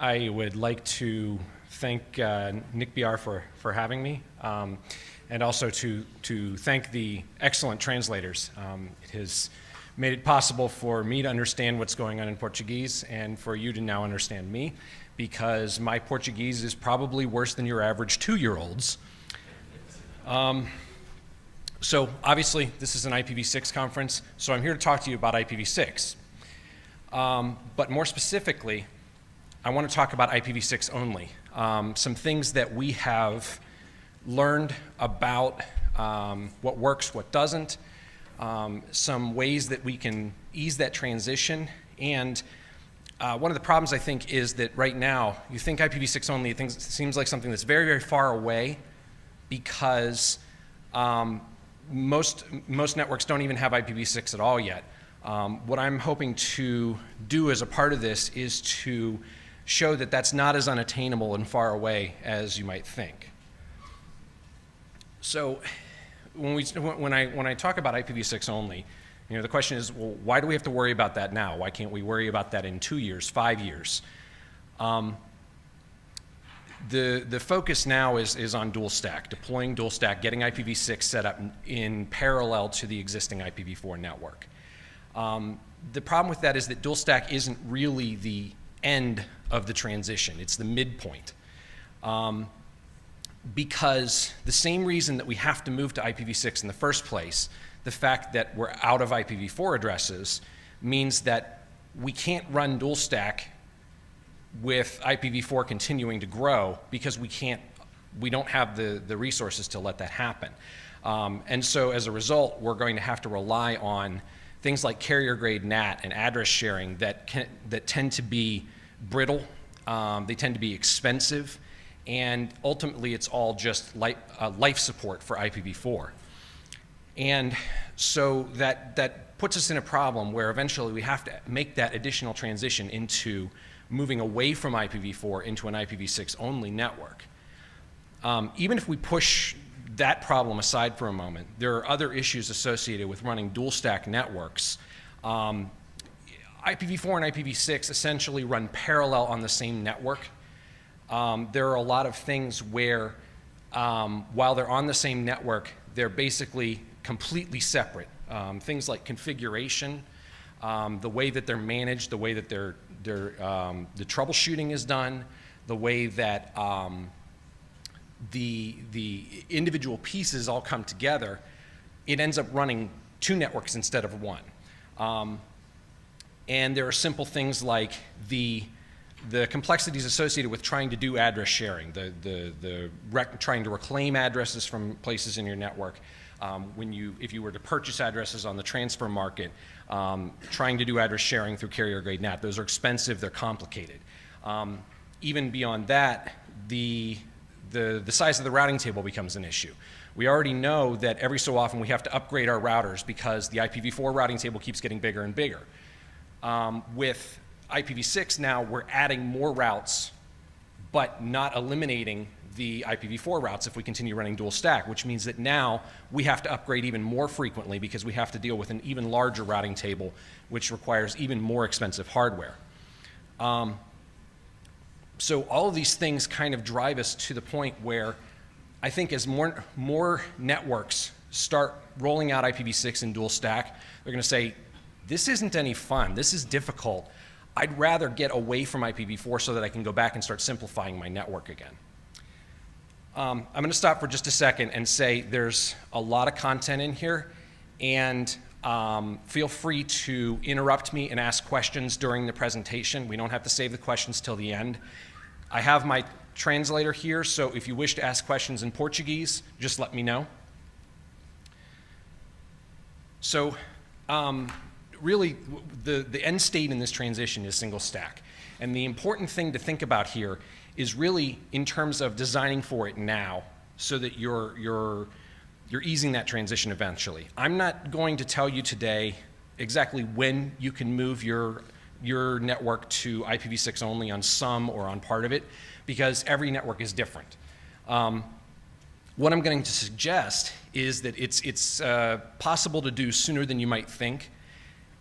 I would like to thank NIC.br for having me, and also to thank the excellent translators. It has made it possible for me to understand what's going on in Portuguese and for you to now understand me, because my Portuguese is probably worse than your average 2-year-old's. So obviously this is an IPv6 conference, so I'm here to talk to you about IPv6. But more specifically, I want to talk about IPv6 only. Some things that we have learned about what works, what doesn't, some ways that we can ease that transition, and one of the problems I think is that right now, you think IPv6 only, it seems like something that's very, very far away, because most networks don't even have IPv6 at all yet. What I'm hoping to do as a part of this is to show that that's not as unattainable and far away as you might think. So when I talk about IPv6 only, the question is, well, why do we have to worry about that now? Why can't we worry about that in 2 years, 5 years? The focus now is on dual stack, deploying dual stack, getting IPv6 set up in parallel to the existing IPv4 network. The problem with that is that dual stack isn't really the end of the transition, it's the midpoint. Because the same reason that we have to move to IPv6 in the first place, the fact that we're out of IPv4 addresses, means that we can't run dual stack with IPv4 continuing to grow, because we don't have the resources to let that happen. And so as a result, we're going to have to rely on things like carrier grade NAT and address sharing that tend to be brittle, they tend to be expensive, and ultimately it's all just life support for IPv4. And so that puts us in a problem where eventually we have to make that additional transition into moving away from IPv4 into an IPv6 only network. Even if we push that problem aside for a moment, there are other issues associated with running dual stack networks. IPv4 and IPv6 essentially run parallel on the same network. There are a lot of things where, while they're on the same network, they're basically completely separate. Things like configuration, the way that they're managed, the way that the troubleshooting is done, the way that the individual pieces all come together, it ends up running 2 networks instead of 1. And there are simple things like the complexities associated with trying to do address sharing, trying to reclaim addresses from places in your network. If you were to purchase addresses on the transfer market, trying to do address sharing through carrier grade NAT, those are expensive, they're complicated. Even beyond that, the size of the routing table becomes an issue. We already know that every so often we have to upgrade our routers because the IPv4 routing table keeps getting bigger and bigger. With IPv6 now, we're adding more routes, but not eliminating the IPv4 routes if we continue running dual stack, which means that now we have to upgrade even more frequently because we have to deal with an even larger routing table, which requires even more expensive hardware. So all of these things kind of drive us to the point where I think as more networks start rolling out IPv6 and dual stack, they're going to say, this isn't any fun, this is difficult. I'd rather get away from IPv4 so that I can go back and start simplifying my network again. I'm going to stop for just a second and say there's a lot of content in here, and feel free to interrupt me and ask questions during the presentation. We don't have to save the questions till the end. I have my translator here, so if you wish to ask questions in Portuguese, just let me know. So really, the end state in this transition is single stack. And the important thing to think about here is really in terms of designing for it now so that you're easing that transition eventually. I'm not going to tell you today exactly when you can move your network to IPv6 only on some or on part of it, because every network is different. What I'm going to suggest is that it's possible to do sooner than you might think,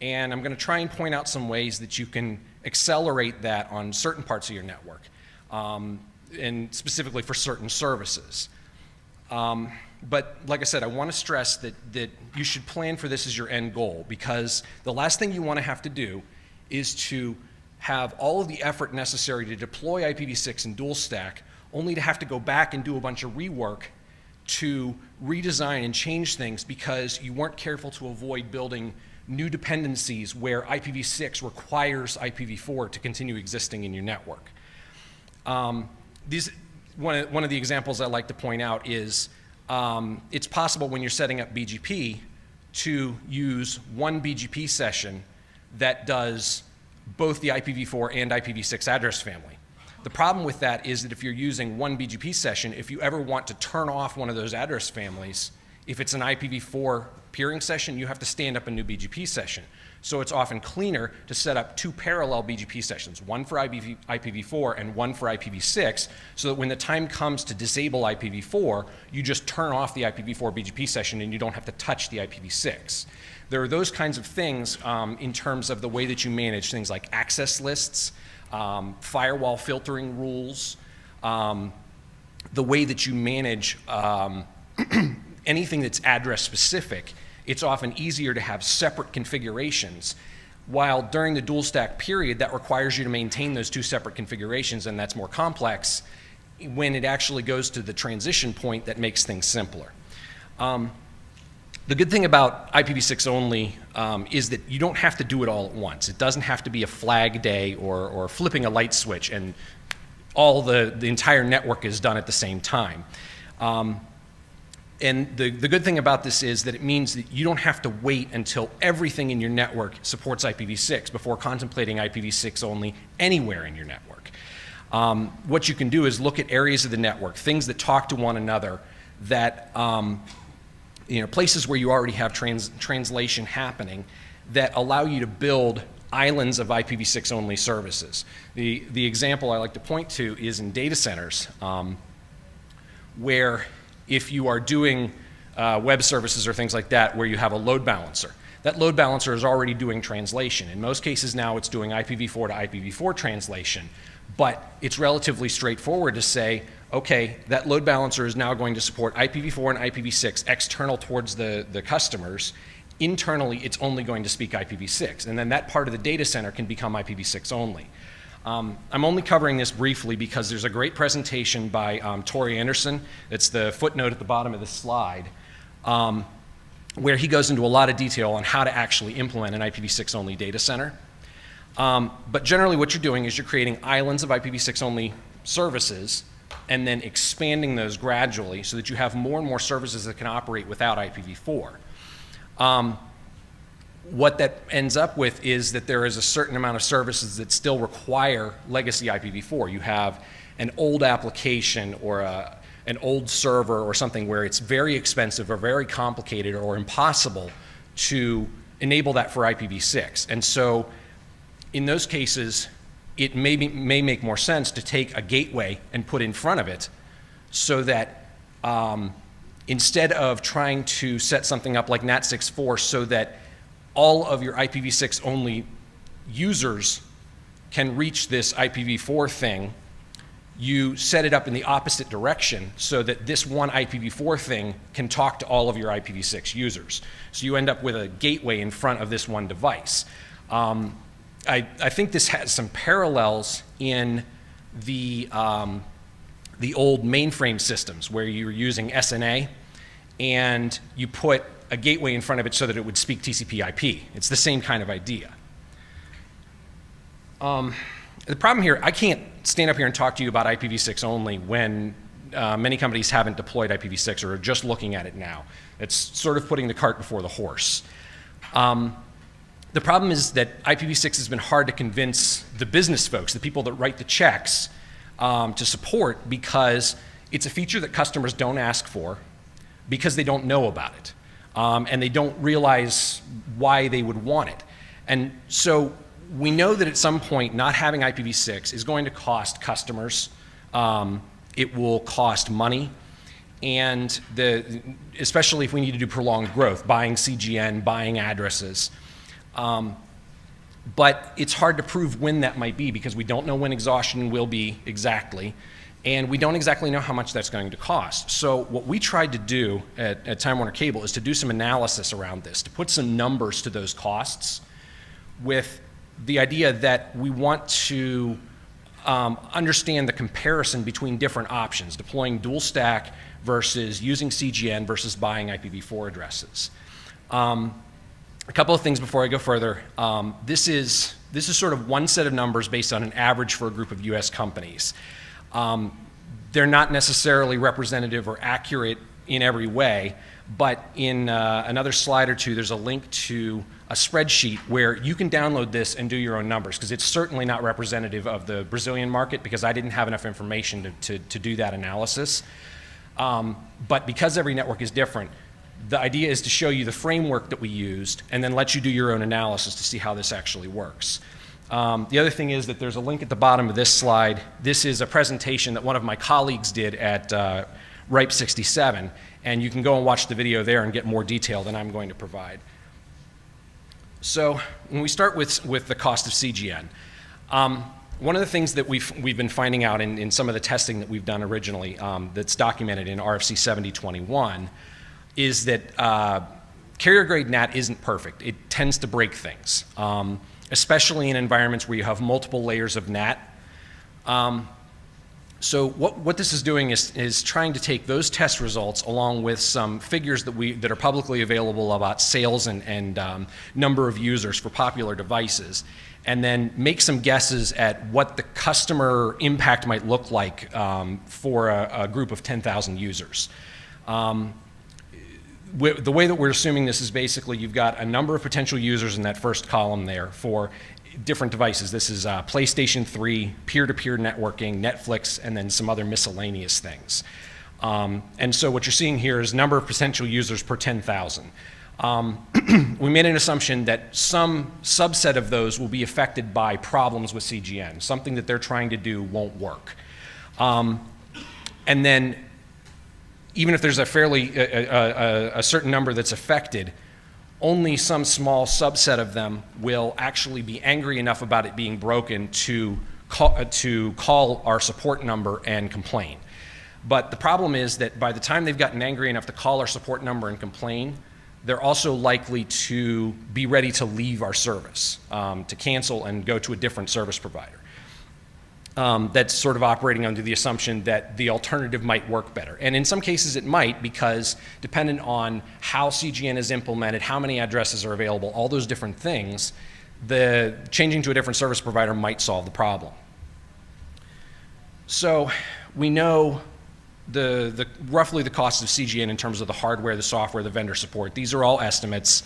and I'm going to try and point out some ways that you can accelerate that on certain parts of your network, and specifically for certain services. But like I said, I want to stress that you should plan for this as your end goal, because the last thing you want to have to do is to have all of the effort necessary to deploy IPv6 and dual stack, only to have to go back and do a bunch of rework to redesign and change things because you weren't careful to avoid building new dependencies where IPv6 requires IPv4 to continue existing in your network. One of the examples I like to point out is it's possible when you're setting up BGP to use one BGP session that does both the IPv4 and IPv6 address family. The problem with that is that if you're using one BGP session, if you ever want to turn off one of those address families, if it's an IPv4 peering session, you have to stand up a new BGP session. So it's often cleaner to set up two parallel BGP sessions, one for IPv4 and one for IPv6, so that when the time comes to disable IPv4, you just turn off the IPv4 BGP session and you don't have to touch the IPv6. There are those kinds of things in terms of the way that you manage things like access lists, firewall filtering rules, the way that you manage anything that's address specific. It's often easier to have separate configurations, while during the dual stack period that requires you to maintain those two separate configurations, and that's more complex. When it actually goes to the transition point, that makes things simpler. The good thing about IPv6 only is that you don't have to do it all at once. It doesn't have to be a flag day or flipping a light switch and all the entire network is done at the same time. And the good thing about this is that it means that you don't have to wait until everything in your network supports IPv6 before contemplating IPv6 only anywhere in your network. What you can do is look at areas of the network, things that talk to one another, that places where you already have translation happening that allow you to build islands of IPv6 only services. The example I like to point to is in data centers, where if you are doing web services or things like that where you have a load balancer, that load balancer is already doing translation. In most cases now it's doing IPv4 to IPv4 translation, but it's relatively straightforward to say, okay, that load balancer is now going to support IPv4 and IPv6 external towards the customers. Internally, it's only going to speak IPv6, and then that part of the data center can become IPv6 only. I'm only covering this briefly because there's a great presentation by Tori Anderson. It's the footnote at the bottom of the slide, where he goes into a lot of detail on how to actually implement an IPv6 only data center. But generally what you're doing is you're creating islands of IPv6 only services and then expanding those gradually so that you have more and more services that can operate without IPv4. What that ends up with is that there is a certain amount of services that still require legacy IPv4. You have an old application or an old server or something where it's very expensive or very complicated or impossible to enable that for IPv6. And so in those cases, it may make more sense to take a gateway and put in front of it so that instead of trying to set something up like NAT64 so that all of your IPv6 only users can reach this IPv4 thing, you set it up in the opposite direction so that this one IPv4 thing can talk to all of your IPv6 users. So you end up with a gateway in front of this one device. I think this has some parallels in the old mainframe systems where you were using SNA and you put a gateway in front of it so that it would speak TCP/IP. It's the same kind of idea. The problem here, I can't stand up here and talk to you about IPv6 only when many companies haven't deployed IPv6 or are just looking at it now. It's sort of putting the cart before the horse. The problem is that IPv6 has been hard to convince the business folks, the people that write the checks, to support because it's a feature that customers don't ask for because they don't know about it. And they don't realize why they would want it. And so we know that at some point not having IPv6 is going to cost customers, it will cost money, and especially if we need to do prolonged growth, buying CGN, buying addresses. but it's hard to prove when that might be because we don't know when exhaustion will be exactly, and we don't exactly know how much that's going to cost. So what we tried to do at Time Warner Cable is to do some analysis around this, to put some numbers to those costs with the idea that we want to understand the comparison between different options, deploying dual stack versus using CGN versus buying IPv4 addresses. A couple of things before I go further. This is sort of one set of numbers based on an average for a group of US companies. They're not necessarily representative or accurate in every way, but in another slide or two, there's a link to a spreadsheet where you can download this and do your own numbers, because it's certainly not representative of the Brazilian market, because I didn't have enough information to do that analysis. But because every network is different, the idea is to show you the framework that we used and then let you do your own analysis to see how this actually works. The other thing is that there's a link at the bottom of this slide. This is a presentation that one of my colleagues did at RIPE 67, and you can go and watch the video there and get more detail than I'm going to provide. So when we start with the cost of CGN, one of the things that we've been finding out in some of the testing that we've done originally that's documented in RFC 7021 is that carrier-grade NAT isn't perfect. It tends to break things, especially in environments where you have multiple layers of NAT. So what this is doing is trying to take those test results along with some figures that are publicly available about sales and number of users for popular devices, and then make some guesses at what the customer impact might look like for a group of 10,000 users. The way that we're assuming this is basically you've got a number of potential users in that first column there for different devices. This is PlayStation 3, peer-to-peer networking, Netflix, and then some other miscellaneous things. And so what you're seeing here is number of potential users per 10,000. We made an assumption that some subset of those will be affected by problems with CGN. Something that they're trying to do won't work. And then even if there's a certain number that's affected, only some small subset of them will actually be angry enough about it being broken to call our support number and complain. But the problem is that by the time they've gotten angry enough to call our support number and complain, they're also likely to be ready to leave our service, to cancel and go to a different service provider. That's sort of operating under the assumption that the alternative might work better. And in some cases it might, because dependent on how CGN is implemented, how many addresses are available, all those different things, the changing to a different service provider might solve the problem. So we know roughly the cost of CGN in terms of the hardware, the software, the vendor support. These are all estimates.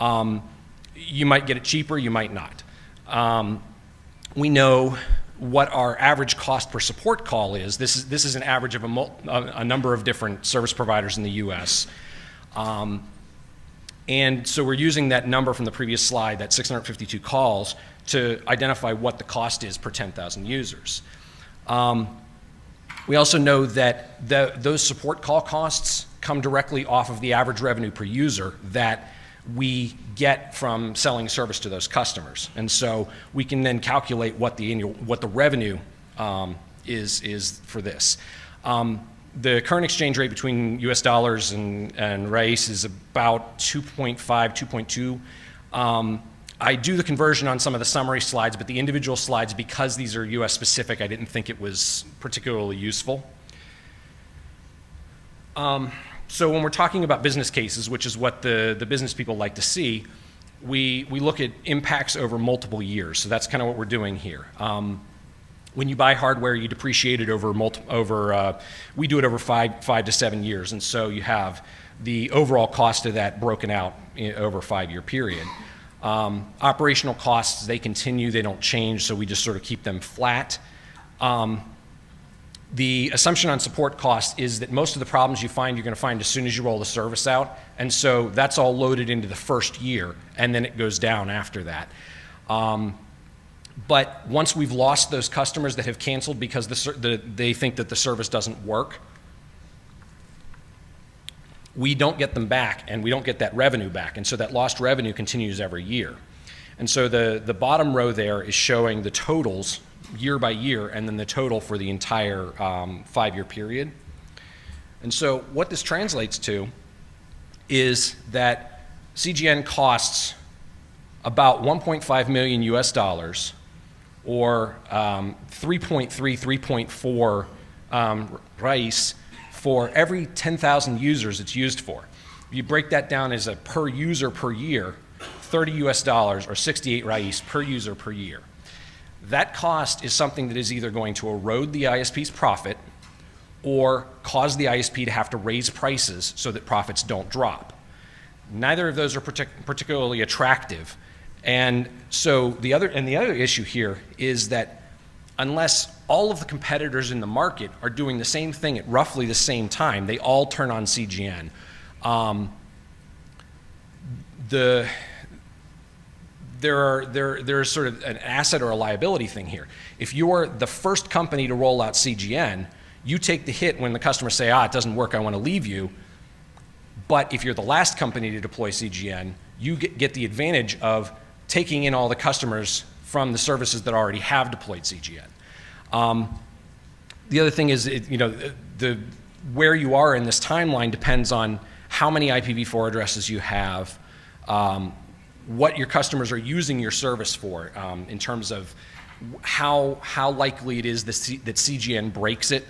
You might get it cheaper, you might not. We know what our average cost per support call is. This is an average of a number of different service providers in the US. And so we're using that number from the previous slide, that 652 calls, to identify what the cost is per 10,000 users. We also know that those support call costs come directly off of the average revenue per user that we get from selling service to those customers. And so we can then calculate what the revenue is for this. The current exchange rate between US dollars and reais is about 2.5, 2.2. I do the conversion on some of the summary slides, but the individual slides, because these are US specific, I didn't think it was particularly useful. So when we're talking about business cases, which is what the business people like to see, we look at impacts over multiple years. So that's kind of what we're doing here. When you buy hardware, you depreciate it over we do it over five to 7 years. And so you have the overall cost of that broken out over a 5-year period. Operational costs, they continue, they don't change, so we just sort of keep them flat. The assumption on support cost is that most of the problems you find, you're going to find as soon as you roll the service out. And so that's all loaded into the first year, and then it goes down after that. But once we've lost those customers that have canceled because they think that the service doesn't work, we don't get them back, and we don't get that revenue back. And so that lost revenue continues every year. And so the bottom row there is showing the totals year by year, and then the total for the entire 5-year period. And so what this translates to is that CGN costs about 1.5 million US dollars, or 3.4 reais for every 10,000 users it's used for. If you break that down as a per user per year, 30 US dollars or 68 reais per user per year. That cost is something that is either going to erode the ISP's profit or cause the ISP to have to raise prices so that profits don't drop. Neither of those are particularly attractive. And so the other issue here is that unless all of the competitors in the market are doing the same thing at roughly the same time, they all turn on CGN. There's sort of an asset or a liability thing here. If you're the first company to roll out CGN, you take the hit when the customers say, it doesn't work, I want to leave you. But if you're the last company to deploy CGN, you get the advantage of taking in all the customers from the services that already have deployed CGN. The other thing is, where you are in this timeline depends on how many IPv4 addresses you have, what your customers are using your service for, in terms of how likely it is that CGN breaks it,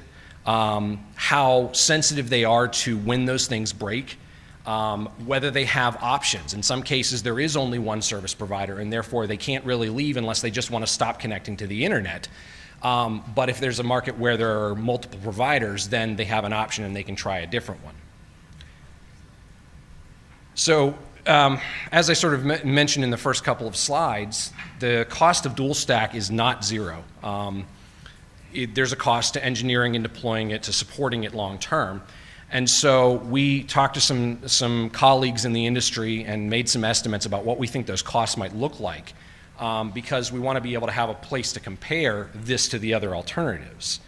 how sensitive they are to when those things break, whether they have options. In some cases, there is only one service provider, and therefore they can't really leave unless they just want to stop connecting to the internet. But if there's a market where there are multiple providers, then they have an option and they can try a different one. So, as I sort of mentioned in the first couple of slides, the cost of dual stack is not zero. There's a cost to engineering and deploying it, to supporting it long term. And so we talked to some colleagues in the industry and made some estimates about what we think those costs might look like, because we want to be able to have a place to compare this to the other alternatives.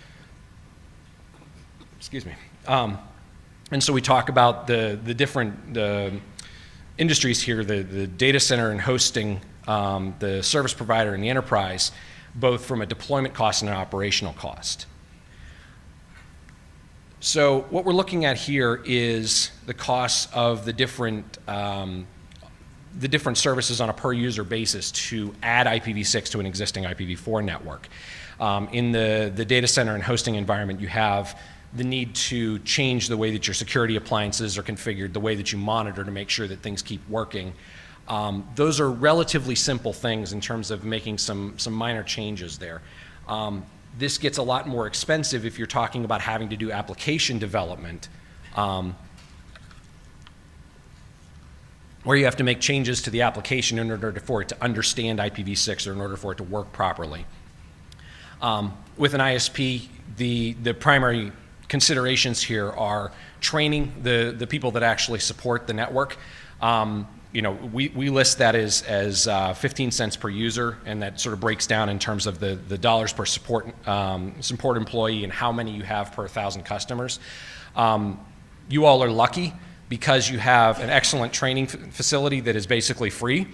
Excuse me. And so we talk about the different industries here, the data center and hosting, the service provider and the enterprise, both from a deployment cost and an operational cost. So what we're looking at here is the costs of the different services on a per user basis to add IPv6 to an existing IPv4 network. In the data center and hosting environment, you have the need to change the way that your security appliances are configured, the way that you monitor to make sure that things keep working. Those are relatively simple things in terms of making some minor changes there. This gets a lot more expensive if you're talking about having to do application development, where you have to make changes to the application in order for it to understand IPv6 or in order for it to work properly. With an ISP, the primary considerations here are training the people that actually support the network. We list that as 15 cents per user, and that sort of breaks down in terms of the dollars per support employee and how many you have per 1,000 customers. You all are lucky because you have an excellent training facility that is basically free.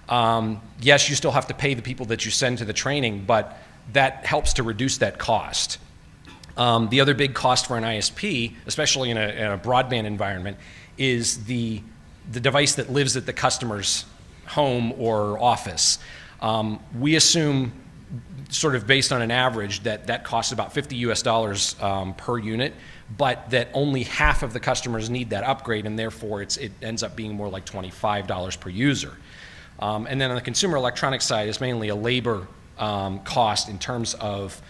Yes, you still have to pay the people that you send to the training, but that helps to reduce that cost. The other big cost for an ISP, especially in a broadband environment, is the device that lives at the customer's home or office. We assume, sort of based on an average, that costs about 50 US dollars per unit, but that only half of the customers need that upgrade, and therefore it ends up being more like $25 per user. And then on the consumer electronics side, it's mainly a labor cost in terms of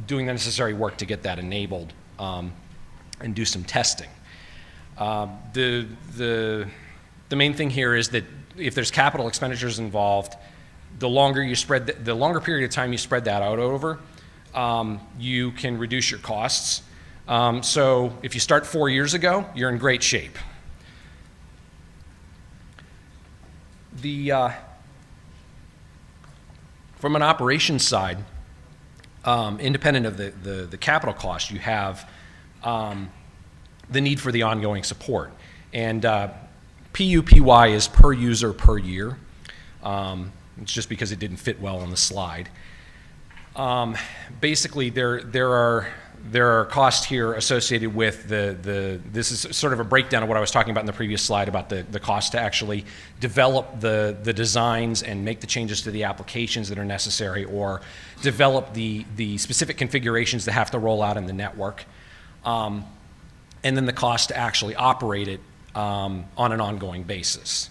doing the necessary work to get that enabled and do some testing. The main thing here is that if there's capital expenditures involved, the longer period of time you spread that out over, you can reduce your costs. So if you start 4 years ago, you're in great shape. From an operations side, independent of the capital cost, you have the need for the ongoing support. And PUPY is per user per year. It's just because it didn't fit well on the slide. Basically, there are costs here associated with this is sort of a breakdown of what I was talking about in the previous slide about the cost to actually develop the designs and make the changes to the applications that are necessary, or develop the specific configurations that have to roll out in the network. And then the cost to actually operate it on an ongoing basis.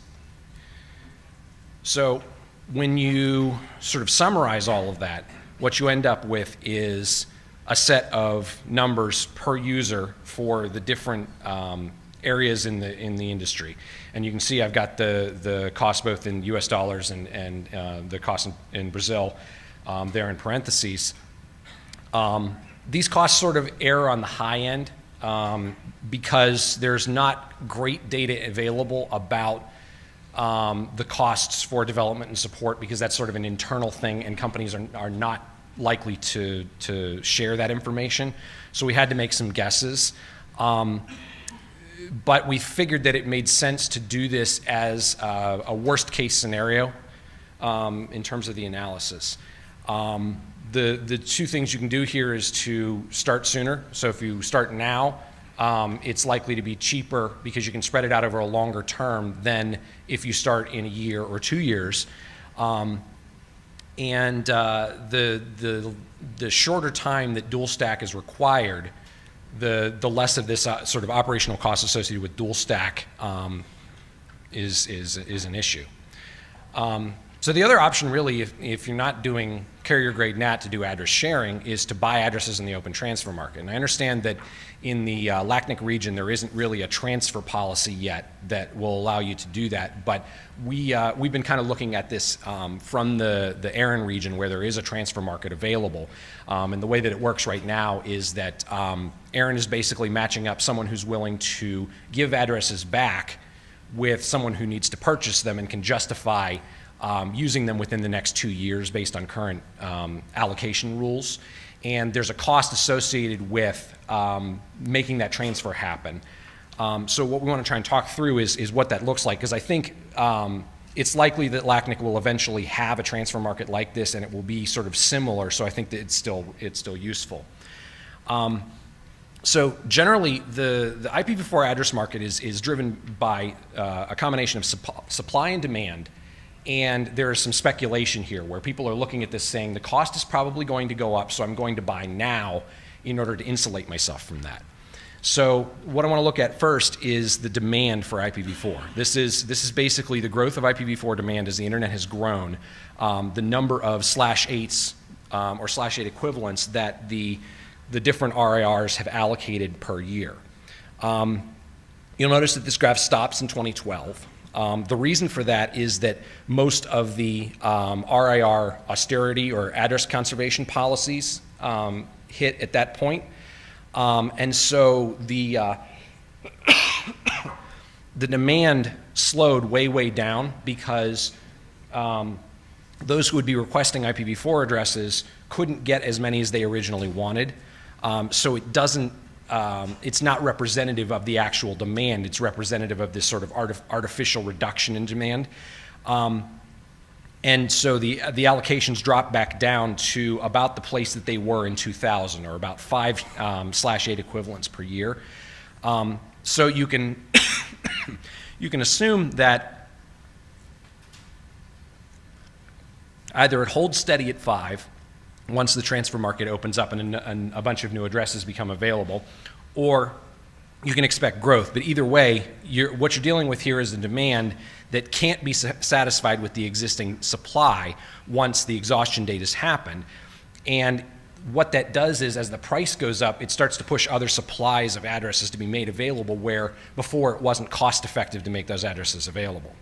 So when you sort of summarize all of that, what you end up with is a set of numbers per user for the different areas in the industry. And you can see I've got the cost both in US dollars and the cost in Brazil there in parentheses. These costs sort of err on the high end because there's not great data available about the costs for development and support, because that's sort of an internal thing and companies are not likely to share that information. So we had to make some guesses. But we figured that it made sense to do this as a worst case scenario in terms of the analysis. The two things you can do here is to start sooner. So if you start now, it's likely to be cheaper because you can spread it out over a longer term than if you start in a year or 2 years. And the shorter time that dual stack is required, the less of this sort of operational cost associated with dual stack is an issue. So the other option really, if you're not doing carrier grade NAT to do address sharing, is to buy addresses in the open transfer market. And I understand that in the LACNIC region there isn't really a transfer policy yet that will allow you to do that, but we've been kind of looking at this from the ARIN region where there is a transfer market available. And the way that it works right now is that ARIN is basically matching up someone who's willing to give addresses back with someone who needs to purchase them and can justify using them within the next 2 years based on current allocation rules. And there's a cost associated with making that transfer happen. So what we want to try and talk through is what that looks like, because I think it's likely that LACNIC will eventually have a transfer market like this, and it will be sort of similar, so I think that it's still useful. So generally, the IPv4 address market is driven by a combination of supply and demand. And there is some speculation here where people are looking at this saying the cost is probably going to go up, so I'm going to buy now in order to insulate myself from that. So what I want to look at first is the demand for IPv4. This is basically the growth of IPv4 demand as the internet has grown, the number of /8s or /8 equivalents that the different RIRs have allocated per year. You'll notice that this graph stops in 2012. The reason for that is that most of the RIR austerity or address conservation policies hit at that point. And so the demand slowed way down because those who would be requesting IPv4 addresses couldn't get as many as they originally wanted. So it doesn't it's not representative of the actual demand. It's representative of this sort of artificial reduction in demand. And so the allocations dropped back down to about the place that they were in 2000, or about 5 /8 equivalents per year. So you can you can assume that either it holds steady at 5 once the transfer market opens up and a bunch of new addresses become available, or you can expect growth. But either way, what you're dealing with here is a demand that can't be satisfied with the existing supply once the exhaustion date has happened. And what that does is, as the price goes up, it starts to push other supplies of addresses to be made available where before it wasn't cost effective to make those addresses available.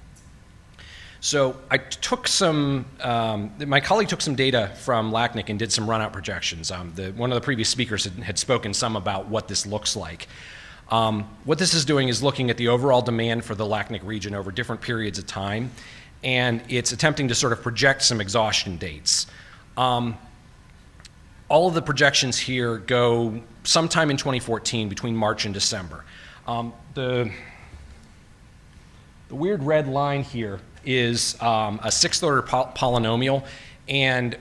So I took my colleague took some data from LACNIC and did some run-out projections. One of the previous speakers had spoken some about what this looks like. What this is doing is looking at the overall demand for the LACNIC region over different periods of time, and it's attempting to sort of project some exhaustion dates. All of the projections here go sometime in 2014 between March and December. The weird red line here is a sixth-order polynomial, and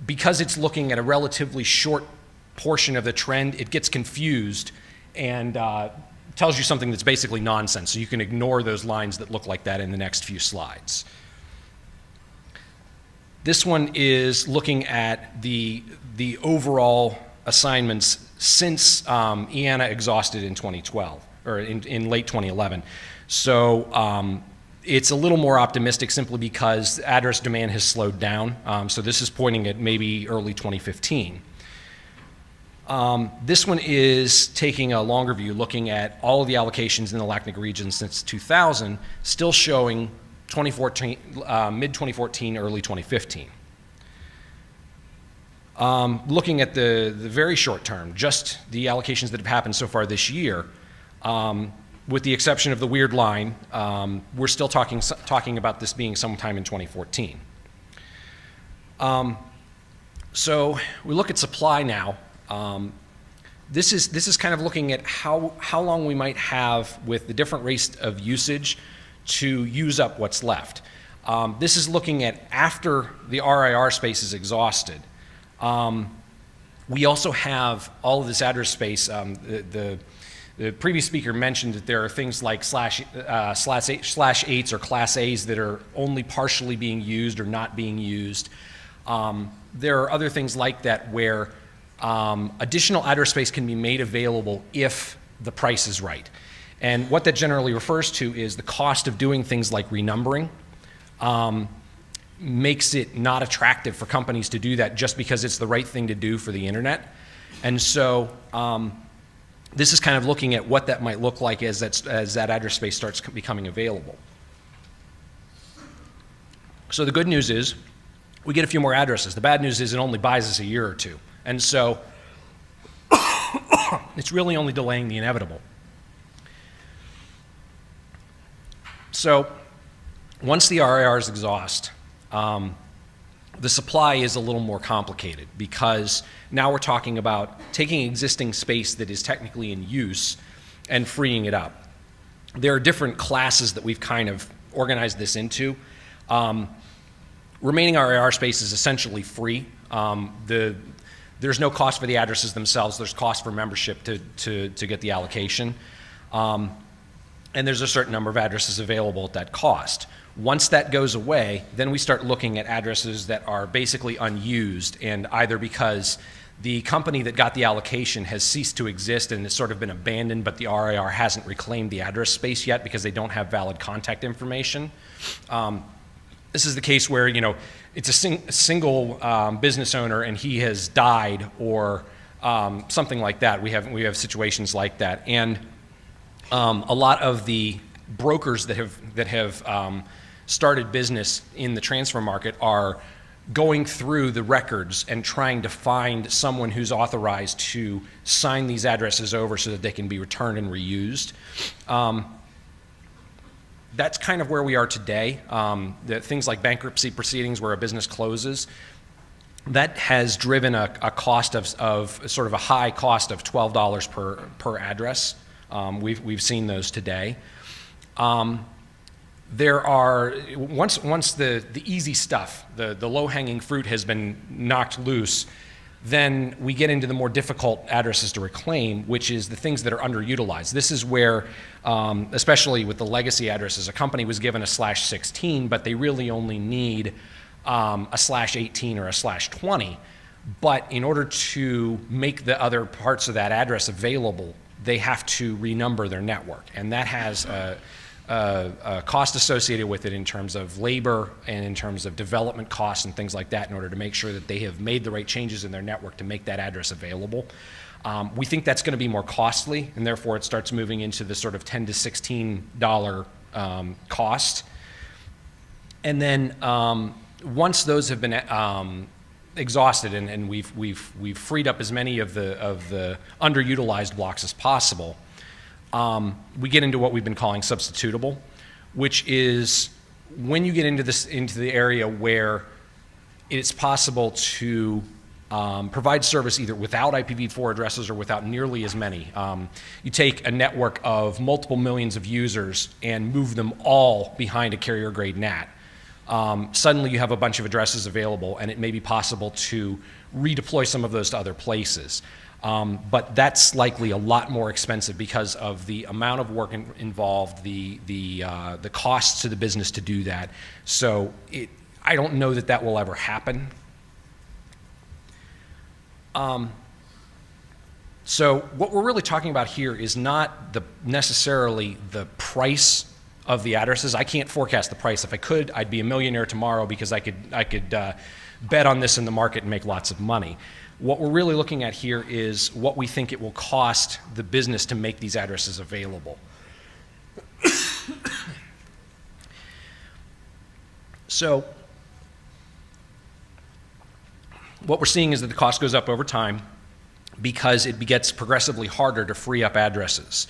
because it's looking at a relatively short portion of the trend, it gets confused and tells you something that's basically nonsense. So you can ignore those lines that look like that in the next few slides. This one is looking at the overall assignments since IANA exhausted in 2012, or in late 2011. So it's a little more optimistic simply because address demand has slowed down. So this is pointing at maybe early 2015. This one is taking a longer view, looking at all of the allocations in the LACNIC region since 2000, still showing 2014, mid-2014, early 2015. Looking at the very short term, just the allocations that have happened so far this year, with the exception of the weird line, we're still talking about this being sometime in 2014. So we look at supply now. This is kind of looking at how long we might have with the different rates of usage to use up what's left. This is looking at after the RIR space is exhausted. We also have all of this address space. The previous speaker mentioned that there are things like /8s or Class A's that are only partially being used or not being used. There are other things like that where additional address space can be made available if the price is right. And what that generally refers to is the cost of doing things like renumbering makes it not attractive for companies to do that just because it's the right thing to do for the internet. And so this is kind of looking at what that might look like as that address space starts becoming available. So the good news is we get a few more addresses. The bad news is it only buys us a year or two. And so it's really only delaying the inevitable. So once the RIRs exhaust, the supply is a little more complicated because now we're talking about taking existing space that is technically in use and freeing it up. There are different classes that we've kind of organized this into. Remaining RIR space is essentially free. There's no cost for the addresses themselves. There's cost for membership to get the allocation. And there's a certain number of addresses available at that cost. Once that goes away, then we start looking at addresses that are basically unused, and either because the company that got the allocation has ceased to exist and has sort of been abandoned, but the RIR hasn't reclaimed the address space yet because they don't have valid contact information. This is the case where, you know, it's a single business owner and he has died or something like that. We have situations like that, and a lot of the brokers that have started business in the transfer market are going through the records and trying to find someone who's authorized to sign these addresses over so that they can be returned and reused. That's kind of where we are today. Things like bankruptcy proceedings where a business closes, that has driven a cost of sort of a high cost of $12 per address. We've seen those today. There are, once the easy stuff, the low-hanging fruit has been knocked loose, then we get into the more difficult addresses to reclaim, which is the things that are underutilized. This is where, especially with the legacy addresses, a company was given a /16, but they really only need a /18 or a /20. But in order to make the other parts of that address available, they have to renumber their network, and that has a cost associated with it in terms of labor and in terms of development costs and things like that in order to make sure that they have made the right changes in their network to make that address available. We think that's going to be more costly, and therefore it starts moving into the sort of $10 to $16 cost. And then once those have been exhausted and we've freed up as many of the underutilized blocks as possible, we get into what we've been calling substitutable, which is when you get into the area where it's possible to provide service either without IPv4 addresses or without nearly as many. You take a network of multiple millions of users and move them all behind a carrier grade NAT. suddenly you have a bunch of addresses available, and it may be possible to redeploy some of those to other places. But that's likely a lot more expensive because of the amount of work involved, the costs to the business to do that. So I don't know that that will ever happen. So what we're really talking about here is not necessarily the price of the addresses. I can't forecast the price. If I could, I'd be a millionaire tomorrow because I could bet on this in the market and make lots of money. What we're really looking at here is what we think it will cost the business to make these addresses available. So what we're seeing is that the cost goes up over time because it gets progressively harder to free up addresses.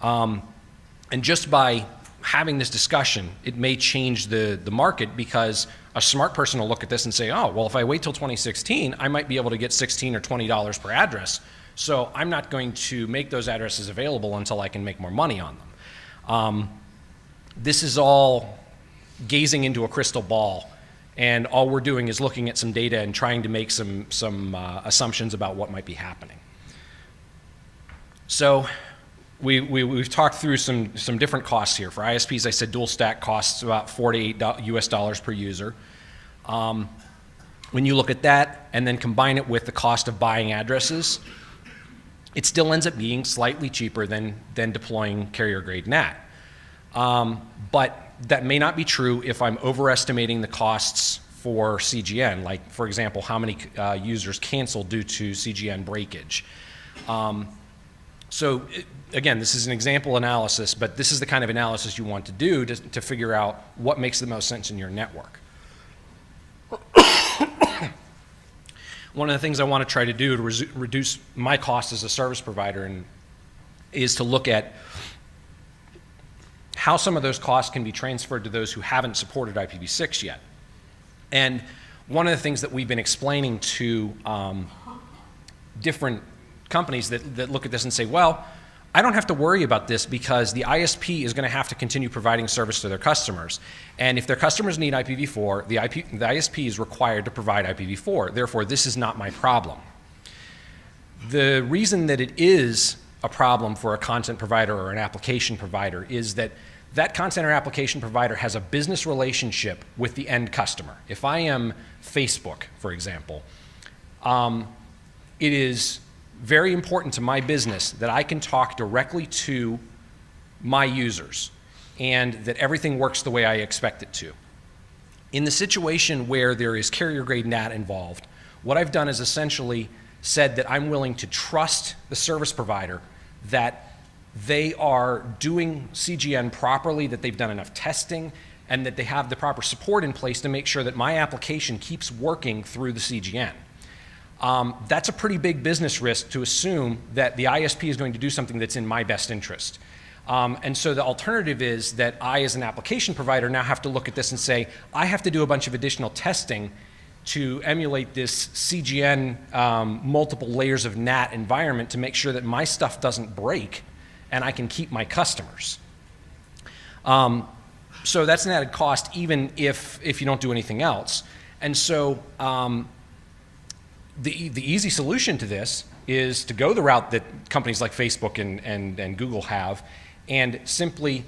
And just by having this discussion, it may change the market because a smart person will look at this and say, oh, well, if I wait till 2016, I might be able to get $16 or $20 per address. So I'm not going to make those addresses available until I can make more money on them. This is all gazing into a crystal ball, and all we're doing is looking at some data and trying to make some assumptions about what might be happening. So we've talked through some different costs here. For ISPs, I said dual stack costs about $4 to $8 US per user. When you look at that and then combine it with the cost of buying addresses, it still ends up being slightly cheaper than deploying carrier grade NAT. But that may not be true if I'm overestimating the costs for CGN, like, for example, how many users cancel due to CGN breakage. So again, this is an example analysis, but this is the kind of analysis you want to do to figure out what makes the most sense in your network. One of the things I want to try to do to reduce my cost as a service provider is to look at how some of those costs can be transferred to those who haven't supported IPv6 yet. And one of the things that we've been explaining to different companies that look at this and say, well, I don't have to worry about this because the ISP is going to have to continue providing service to their customers. And if their customers need IPv4, the ISP is required to provide IPv4. Therefore, this is not my problem. The reason that it is a problem for a content provider or an application provider is that that content or application provider has a business relationship with the end customer. If I am Facebook, for example, it is very important to my business that I can talk directly to my users and that everything works the way I expect it to. In the situation where there is carrier grade NAT involved, what I've done is essentially said that I'm willing to trust the service provider that they are doing CGN properly, that they've done enough testing, and that they have the proper support in place to make sure that my application keeps working through the CGN. That's a pretty big business risk to assume that the ISP is going to do something that's in my best interest. And so the alternative is that I, as an application provider, now have to look at this and say, I have to do a bunch of additional testing to emulate this CGN multiple layers of NAT environment to make sure that my stuff doesn't break and I can keep my customers. So that's an added cost even if you don't do anything else. And so the easy solution to this is to go the route that companies like Facebook and Google have and simply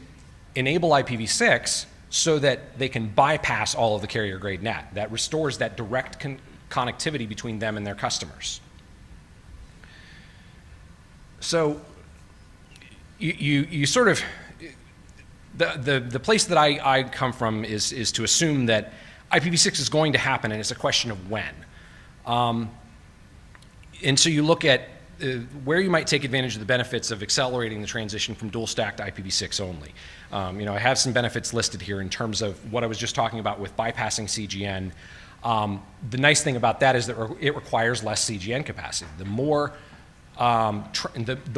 enable IPv6 so that they can bypass all of the carrier grade NAT. That restores that direct connectivity between them and their customers. So you sort of, the place that I come from is to assume that IPv6 is going to happen and it's a question of when. And so you look at where you might take advantage of the benefits of accelerating the transition from dual stack to IPv6 only. I have some benefits listed here in terms of what I was just talking about with bypassing CGN. The nice thing about that is that it requires less CGN capacity. The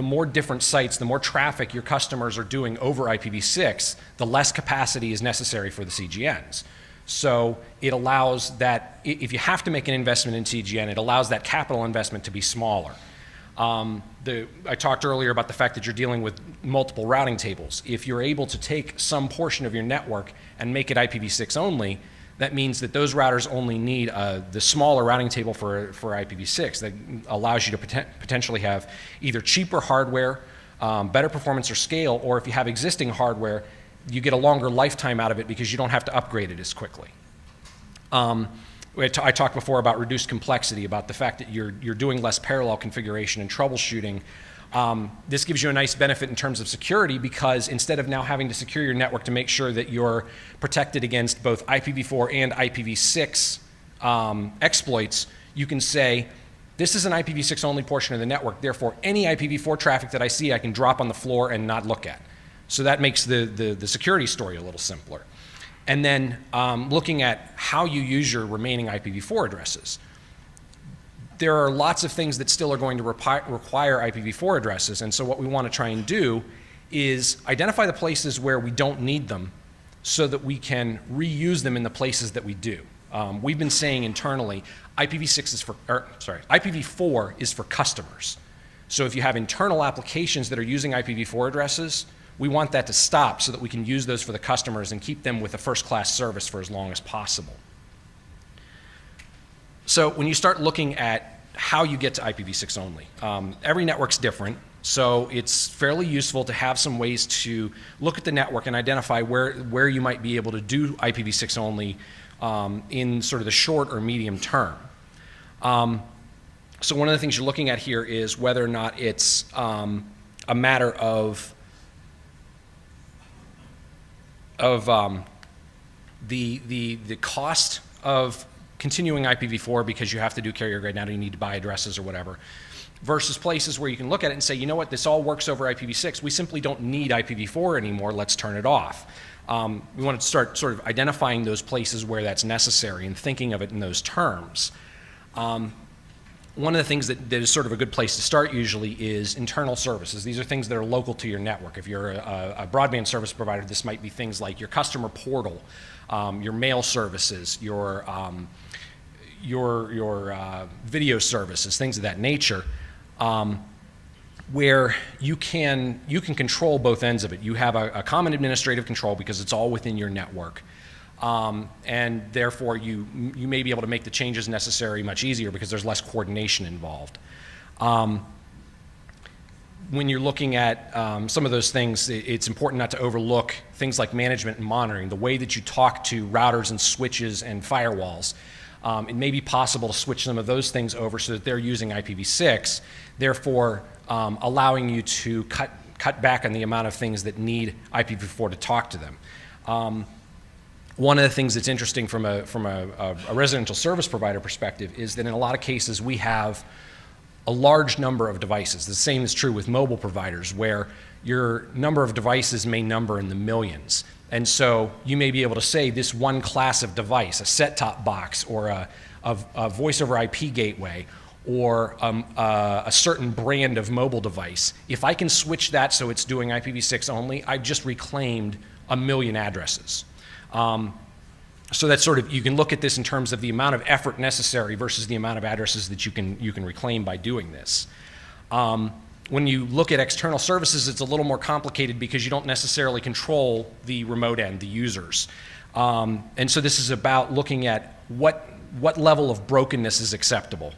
more different sites, the more traffic your customers are doing over IPv6, the less capacity is necessary for the CGNs. So it allows that, if you have to make an investment in CGN, it allows that capital investment to be smaller. I talked earlier about the fact that you're dealing with multiple routing tables. If you're able to take some portion of your network and make it IPv6 only, that means that those routers only need the smaller routing table for IPv6 that allows you to potentially have either cheaper hardware, better performance or scale, or if you have existing hardware, you get a longer lifetime out of it because you don't have to upgrade it as quickly. I talked before about reduced complexity, about the fact that you're doing less parallel configuration and troubleshooting. This gives you a nice benefit in terms of security, because instead of now having to secure your network to make sure that you're protected against both IPv4 and IPv6 exploits, you can say, this is an IPv6 only portion of the network, therefore any IPv4 traffic that I see I can drop on the floor and not look at. So that makes the security story a little simpler. And then looking at how you use your remaining IPv4 addresses. There are lots of things that still are going to require IPv4 addresses, and so what we want to try and do is identify the places where we don't need them so that we can reuse them in the places that we do. We've been saying internally, IPv4 is for customers. So if you have internal applications that are using IPv4 addresses, we want that to stop so that we can use those for the customers and keep them with a first-class service for as long as possible. So when you start looking at how you get to IPv6 only, every network's different, so it's fairly useful to have some ways to look at the network and identify where you might be able to do IPv6 only in sort of the short or medium term. So one of the things you're looking at here is whether or not it's a matter of the cost of continuing IPv4 because you have to do carrier grade now, you need to buy addresses or whatever, versus places where you can look at it and say, you know what, this all works over IPv6, we simply don't need IPv4 anymore, let's turn it off. We want to start sort of identifying those places where that's necessary and thinking of it in those terms. One of the things that is sort of a good place to start usually is internal services. These are things that are local to your network. If you're a broadband service provider, this might be things like your customer portal, your mail services, your video services, things of that nature, where you can control both ends of it. You have a common administrative control because it's all within your network. And therefore you may be able to make the changes necessary much easier because there's less coordination involved. When you're looking at some of those things, it's important not to overlook things like management and monitoring, the way that you talk to routers and switches and firewalls. It may be possible to switch some of those things over so that they're using IPv6, therefore allowing you to cut back on the amount of things that need IPv4 to talk to them. One of the things that's interesting from a residential service provider perspective is that in a lot of cases we have a large number of devices. The same is true with mobile providers, where your number of devices may number in the millions. And so you may be able to say this one class of device, a set-top box or a voice over IP gateway, or a certain brand of mobile device. If I can switch that so it's doing IPv6 only, I've just reclaimed 1 million addresses. So that's sort of, you can look at this in terms of the amount of effort necessary versus the amount of addresses that you can reclaim by doing this. When you look at external services, it's a little more complicated because you don't necessarily control the remote end, the users. And so this is about looking at what level of brokenness is acceptable.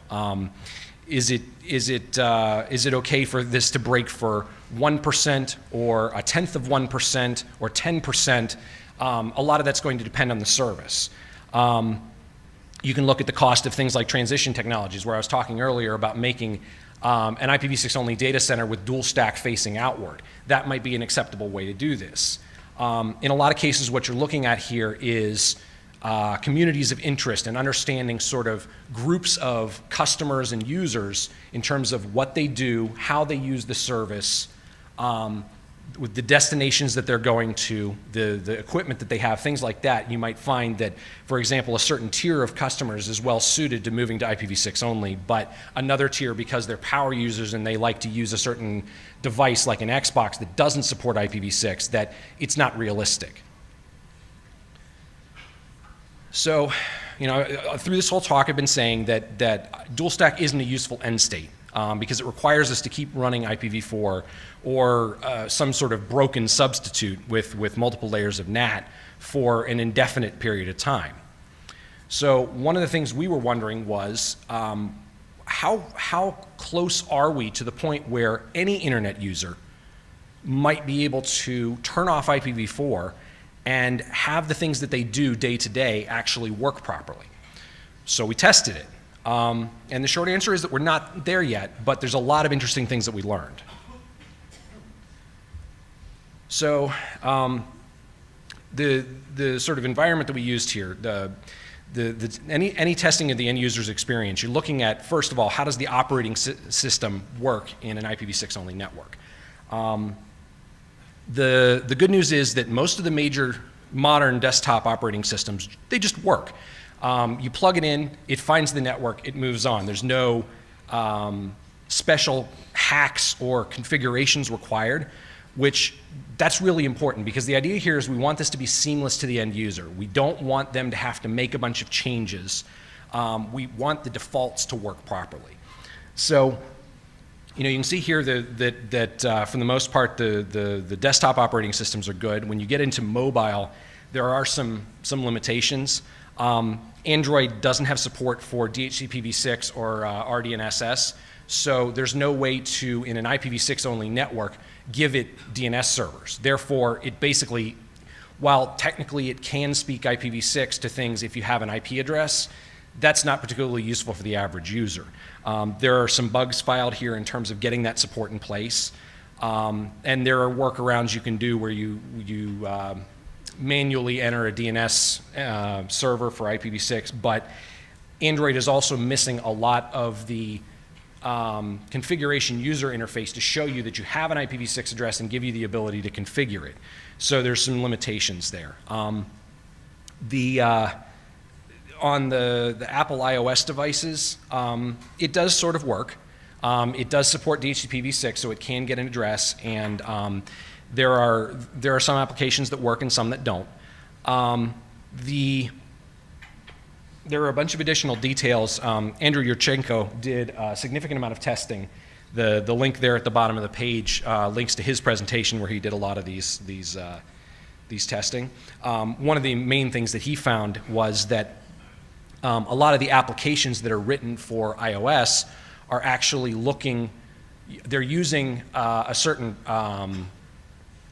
Is it okay for this to break for 1% or 1/10 of 1% or 10%? A lot of that's going to depend on the service. You can look at the cost of things like transition technologies, where I was talking earlier about making an IPv6 only data center with dual stack facing outward. That might be an acceptable way to do this. In a lot of cases, what you're looking at here is communities of interest and understanding sort of groups of customers and users in terms of what they do, how they use the service, with the destinations that they're going to, the equipment that they have, things like that. You might find that, for example, a certain tier of customers is well suited to moving to IPv6 only, but another tier, because they're power users and they like to use a certain device like an Xbox that doesn't support IPv6, that it's not realistic. So, you know, through this whole talk I've been saying that dual stack isn't a useful end state. Because it requires us to keep running IPv4 or some sort of broken substitute with multiple layers of NAT for an indefinite period of time. So one of the things we were wondering was, how close are we to the point where any internet user might be able to turn off IPv4 and have the things that they do day to day actually work properly? So we tested it. And the short answer is that we're not there yet, but there's a lot of interesting things that we learned. So the sort of environment that we used here, any testing of the end user's experience, you're looking at, first of all, how does the operating system work in an IPv6 only network? The good news is that most of the major modern desktop operating systems, they just work. You plug it in, it finds the network, it moves on. There's no special hacks or configurations required, which that's really important, because the idea here is we want this to be seamless to the end user. We don't want them to have to make a bunch of changes. We want the defaults to work properly. So, you can see here that for the most part, the desktop operating systems are good. When you get into mobile, there are some limitations. Android doesn't have support for DHCPv6 or RDNSS, so there's no way to, in an IPv6 only network, give it DNS servers. Therefore, it basically, while technically it can speak IPv6 to things if you have an IP address, that's not particularly useful for the average user. There are some bugs filed here in terms of getting that support in place, and there are workarounds you can do where you manually enter a DNS server for IPv6, but Android is also missing a lot of the configuration user interface to show you that you have an IPv6 address and give you the ability to configure it. So there's some limitations there. On the Apple iOS devices, it does sort of work. It does support DHCPv6, so it can get an address, and there are some applications that work and some that don't. There are a bunch of additional details. Andrew Yurchenko did a significant amount of testing. The link there at the bottom of the page links to his presentation where he did a lot of these testing. One of the main things that he found was that a lot of the applications that are written for iOS are actually they're using a certain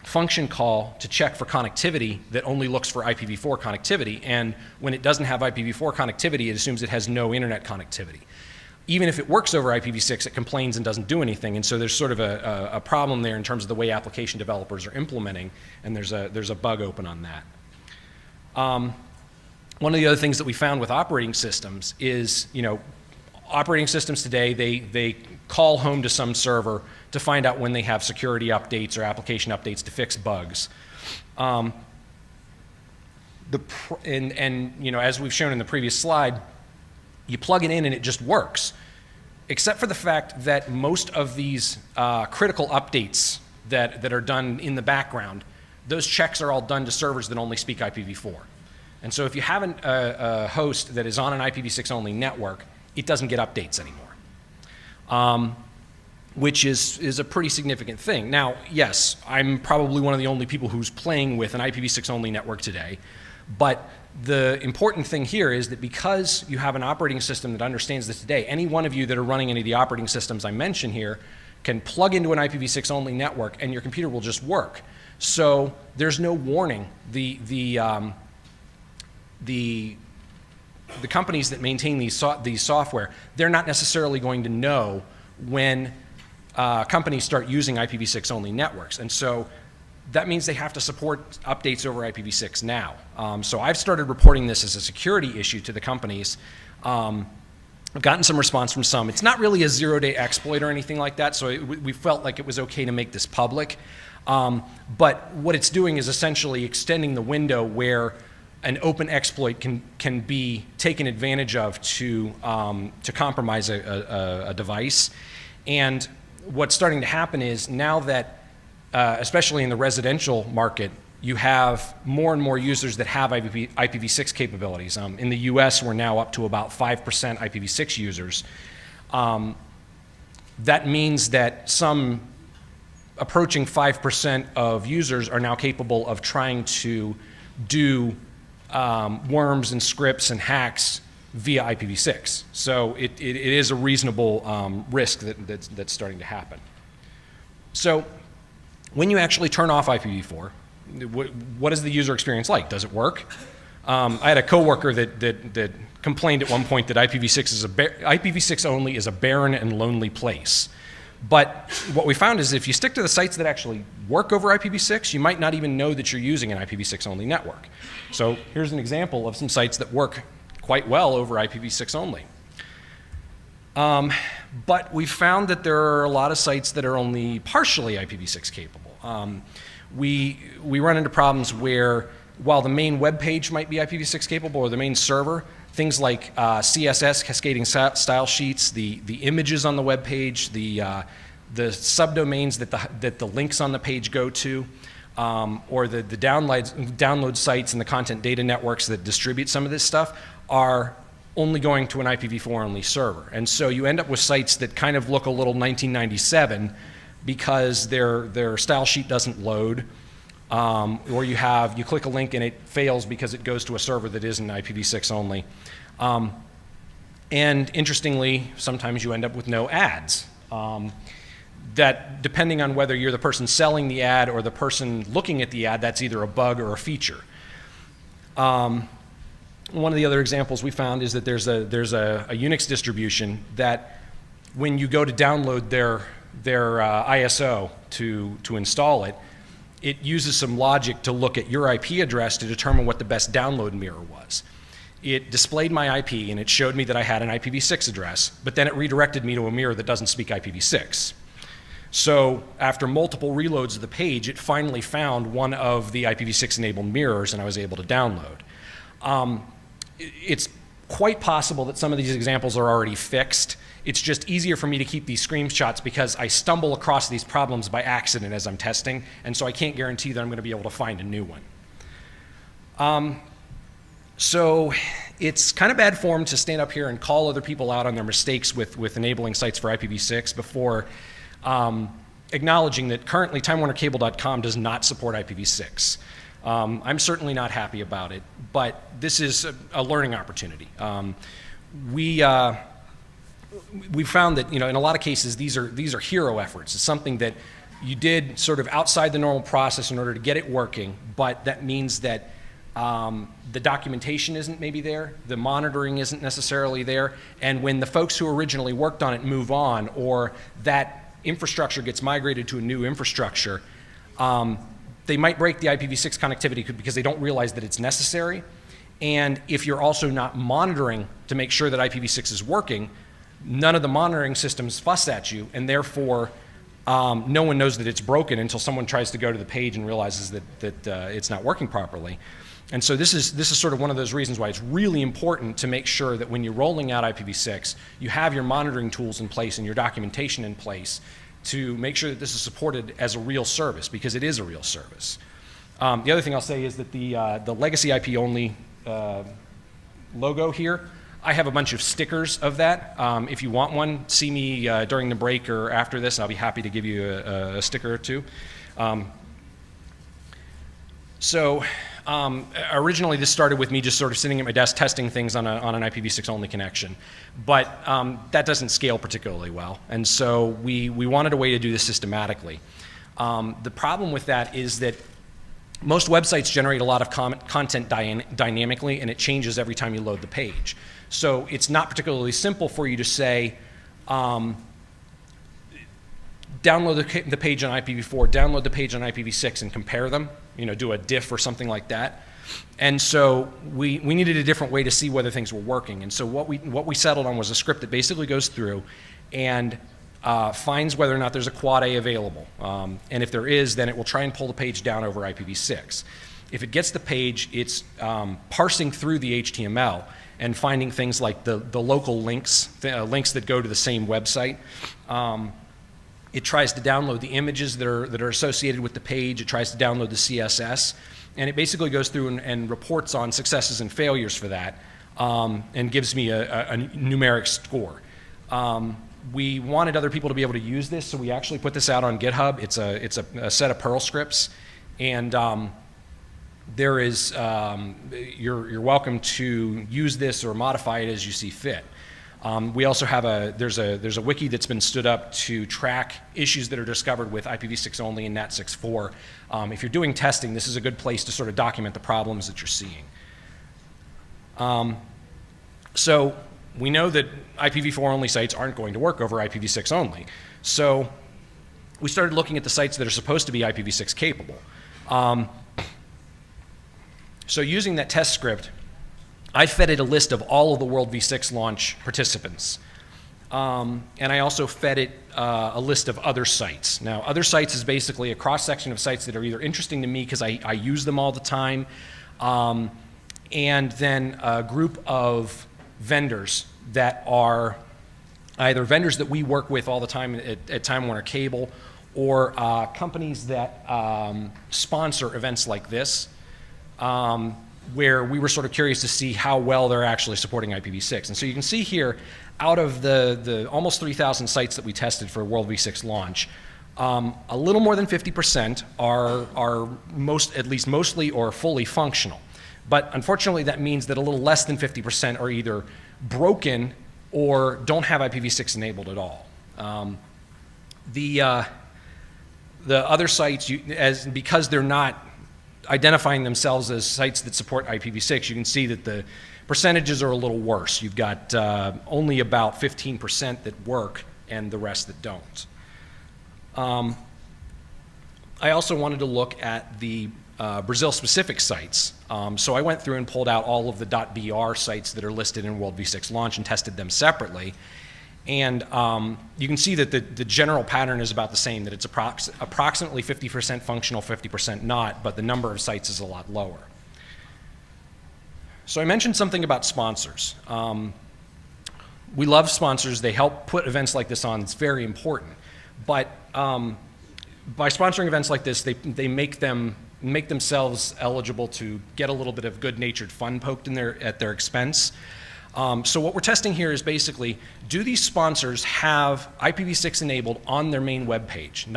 function call to check for connectivity that only looks for IPv4 connectivity, and when it doesn't have IPv4 connectivity, it assumes it has no internet connectivity. Even if it works over IPv6, it complains and doesn't do anything, and so there's sort of a problem there in terms of the way application developers are implementing, and there's a bug open on that. One of the other things that we found with operating systems is, operating systems today, they call home to some server to find out when they have security updates or application updates to fix bugs. As we've shown in the previous slide, you plug it in and it just works, except for the fact that most of these critical updates that are done in the background, those checks are all done to servers that only speak IPv4. And so if you have a host that is on an IPv6 only network, it doesn't get updates anymore, which is a pretty significant thing. Now, yes, I'm probably one of the only people who's playing with an IPv6 only network today, but the important thing here is that because you have an operating system that understands this today, any one of you that are running any of the operating systems I mentioned here can plug into an IPv6 only network and your computer will just work. So there's no warning. The companies that maintain these software, they're not necessarily going to know when companies start using IPv6 only networks. And so that means they have to support updates over IPv6 now. So I've started reporting this as a security issue to the companies. I've gotten some response from some. It's not really a zero-day exploit or anything like that, so we felt like it was okay to make this public. But what it's doing is essentially extending the window where an open exploit can be taken advantage of to compromise a device. And what's starting to happen is now that, especially in the residential market, you have more and more users that have IPv6 capabilities. In the US, we're now up to about 5% IPv6 users. That means that some approaching 5% of users are now capable of trying to do worms and scripts and hacks via IPv6. So it is a reasonable risk that's starting to happen. So when you actually turn off IPv4, what is the user experience like? Does it work? I had a coworker that complained at one point that IPv6 only is a barren and lonely place. But what we found is if you stick to the sites that actually work over IPv6, you might not even know that you're using an IPv6 only network. So here's an example of some sites that work quite well over IPv6 only. But we found that there are a lot of sites that are only partially IPv6 capable. We run into problems where while the main web page might be IPv6 capable or the main server, things like CSS, cascading style sheets, the images on the web page, the subdomains that the links on the page go to, or the download sites and the content data networks that distribute some of this stuff are only going to an IPv4 only server. And so you end up with sites that kind of look a little 1997 because their style sheet doesn't load, or you click a link and it fails because it goes to a server that isn't IPv6 only. And interestingly, sometimes you end up with no ads. That depending on whether you're the person selling the ad or the person looking at the ad, that's either a bug or a feature. One of the other examples we found is that there's a Unix distribution that when you go to download their ISO to install it, it uses some logic to look at your IP address to determine what the best download mirror was. It displayed my IP and it showed me that I had an IPv6 address, but then it redirected me to a mirror that doesn't speak IPv6. So after multiple reloads of the page, it finally found one of the IPv6 enabled mirrors and I was able to download. It's quite possible that some of these examples are already fixed. It's just easier for me to keep these screenshots because I stumble across these problems by accident as I'm testing, and so I can't guarantee that I'm going to be able to find a new one. So it's kind of bad form to stand up here and call other people out on their mistakes with enabling sites for IPv6 before acknowledging that currently TimeWarnerCable.com does not support IPv6. I'm certainly not happy about it, but this is a learning opportunity. We found that in a lot of cases these are hero efforts. It's something that you did sort of outside the normal process in order to get it working, but that means that the documentation isn't maybe there, the monitoring isn't necessarily there, and when the folks who originally worked on it move on or that infrastructure gets migrated to a new infrastructure, they might break the IPv6 connectivity because they don't realize that it's necessary. And if you're also not monitoring to make sure that IPv6 is working, none of the monitoring systems fuss at you, and therefore no one knows that it's broken until someone tries to go to the page and realizes that it's not working properly. And so this is sort of one of those reasons why it's really important to make sure that when you're rolling out IPv6, you have your monitoring tools in place and your documentation in place to make sure that this is supported as a real service, because it is a real service. The other thing I'll say is that the legacy IP only logo here, I have a bunch of stickers of that. If you want one, see me during the break or after this, and I'll be happy to give you a sticker or two. Originally this started with me just sort of sitting at my desk testing things on an IPv6 only connection, but that doesn't scale particularly well, and so we wanted a way to do this systematically. The problem with that is that most websites generate a lot of content dynamically, and it changes every time you load the page. So it's not particularly simple for you to say, download the page on IPv4, download the page on IPv6 and compare them, do a diff or something like that. And so we needed a different way to see whether things were working. And so what we settled on was a script that basically goes through and finds whether or not there's a quad A available. And if there is, then it will try and pull the page down over IPv6. If it gets the page, it's parsing through the HTML and finding things like the local links, links that go to the same website. It tries to download the images that are associated with the page. It tries to download the CSS. And it basically goes through and reports on successes and failures for that and gives me a numeric score. We wanted other people to be able to use this, so we actually put this out on GitHub. It's a set of Perl scripts. And there is, you're welcome to use this or modify it as you see fit. We also have there's a wiki that's been stood up to track issues that are discovered with IPv6 only and NAT 6.4. If you're doing testing, this is a good place to sort of document the problems that you're seeing. So we know that IPv4 only sites aren't going to work over IPv6 only. So we started looking at the sites that are supposed to be IPv6 capable. So using that test script, I fed it a list of all of the World v6 launch participants. And I also fed it a list of other sites. Now, other sites is basically a cross-section of sites that are either interesting to me because I use them all the time, and then a group of vendors that are either vendors that we work with all the time at Time Warner Cable, or companies that sponsor events like this, where we were sort of curious to see how well they're actually supporting IPv6. And so you can see here, out of the almost 3,000 sites that we tested for World v6 launch, a little more than 50% are at least mostly or fully functional. But unfortunately, that means that a little less than 50% are either broken or don't have IPv6 enabled at all. The other sites, because they're not identifying themselves as sites that support IPv6, you can see that the percentages are a little worse. You've got only about 15% that work and the rest that don't. I also wanted to look at the Brazil-specific sites. So I went through and pulled out all of the .br sites that are listed in World v6 launch and tested them separately. And you can see that the general pattern is about the same, that it's approximately 50% functional, 50% not, but the number of sites is a lot lower. So I mentioned something about sponsors. We love sponsors. They help put events like this on. It's very important. But by sponsoring events like this, they make themselves eligible to get a little bit of good-natured fun poked in at their expense. So what we're testing here is basically, do these sponsors have IPv6 enabled on their main web page?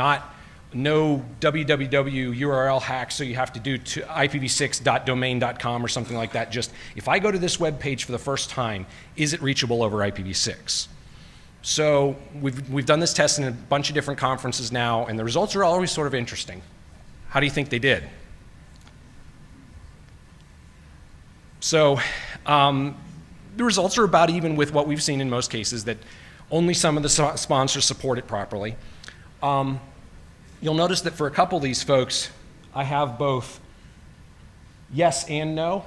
No www URL hack, so you have to do to ipv6.domain.com or something like that. Just, if I go to this web page for the first time, is it reachable over IPv6? So we've done this test in a bunch of different conferences now, and the results are always sort of interesting. How do you think they did? So the results are about even with what we've seen in most cases, that only some of the sponsors support it properly. You'll notice that for a couple of these folks, I have both yes and no.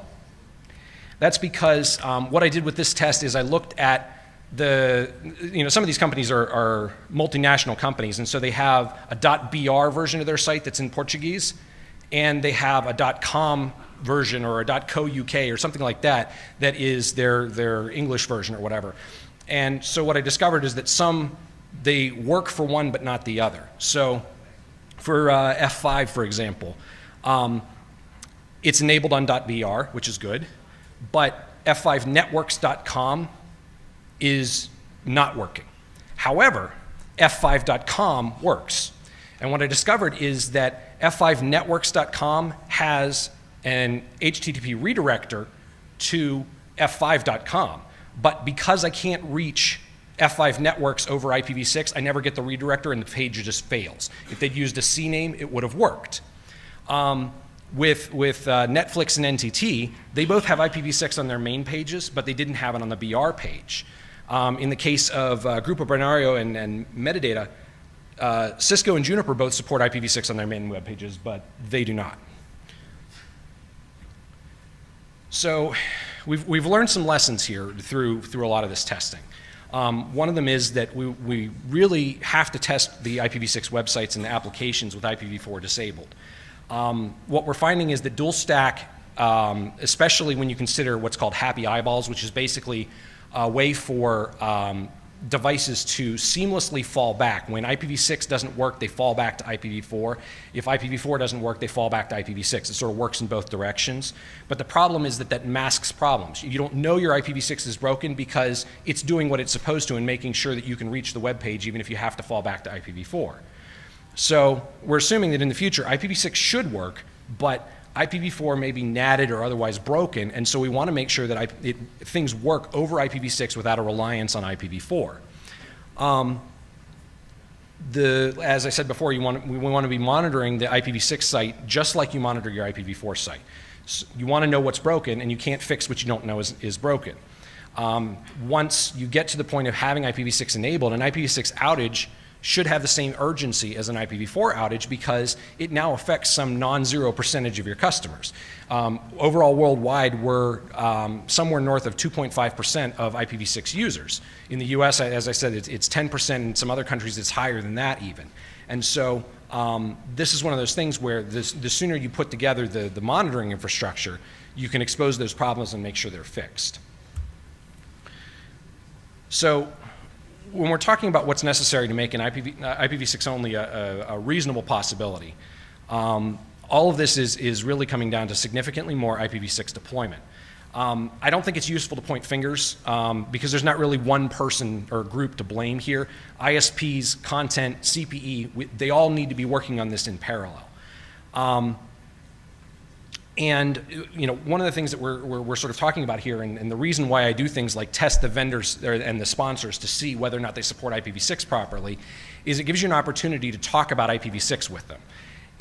That's because what I did with this test is I looked at some of these companies are multinational companies, and so they have a .br version of their site that's in Portuguese, and they have a .com version or a .co.uk or something like that that is their English version or whatever. And so what I discovered is that they work for one but not the other. So for F5, for example, it's enabled on .br, which is good, but f5networks.com is not working. However, f5.com works. And what I discovered is that f5networks.com has an HTTP redirector to f5.com. But because I can't reach F5 networks over IPv6, I never get the redirector and the page just fails. If they'd used a CNAME, it would have worked. With Netflix and NTT, they both have IPv6 on their main pages, but they didn't have it on the BR page. In the case of Grupo Binario and Metadata, Cisco and Juniper both support IPv6 on their main web pages, but they do not. So we've learned some lessons here through a lot of this testing. One of them is that we really have to test the IPv6 websites and the applications with IPv4 disabled. What we're finding is that dual stack, especially when you consider what's called happy eyeballs, which is basically a way for devices to seamlessly fall back. When IPv6 doesn't work, they fall back to IPv4. If IPv4 doesn't work, they fall back to IPv6. It sort of works in both directions. But the problem is that masks problems. You don't know your IPv6 is broken because it's doing what it's supposed to and making sure that you can reach the web page even if you have to fall back to IPv4. So we're assuming that in the future, IPv6 should work, but IPv4 may be natted or otherwise broken, and so we want to make sure that things work over IPv6 without a reliance on IPv4. As I said before, we want to be monitoring the IPv6 site just like you monitor your IPv4 site. So you want to know what's broken, and you can't fix what you don't know is broken. Once you get to the point of having IPv6 enabled, an IPv6 outage should have the same urgency as an IPv4 outage because it now affects some non-zero percentage of your customers. Overall worldwide, we're somewhere north of 2.5% of IPv6 users. In the US, as I said, it's 10%. In some other countries, it's higher than that even. And so this is one of those things where the sooner you put together the monitoring infrastructure, you can expose those problems and make sure they're fixed. So when we're talking about what's necessary to make an IPv6 only a reasonable possibility, all of this is really coming down to significantly more IPv6 deployment. I don't think it's useful to point fingers because there's not really one person or group to blame here. ISPs, content, CPE, they all need to be working on this in parallel. And one of the things that we're sort of talking about here, and the reason why I do things like test the vendors and the sponsors to see whether or not they support IPv6 properly, is it gives you an opportunity to talk about IPv6 with them.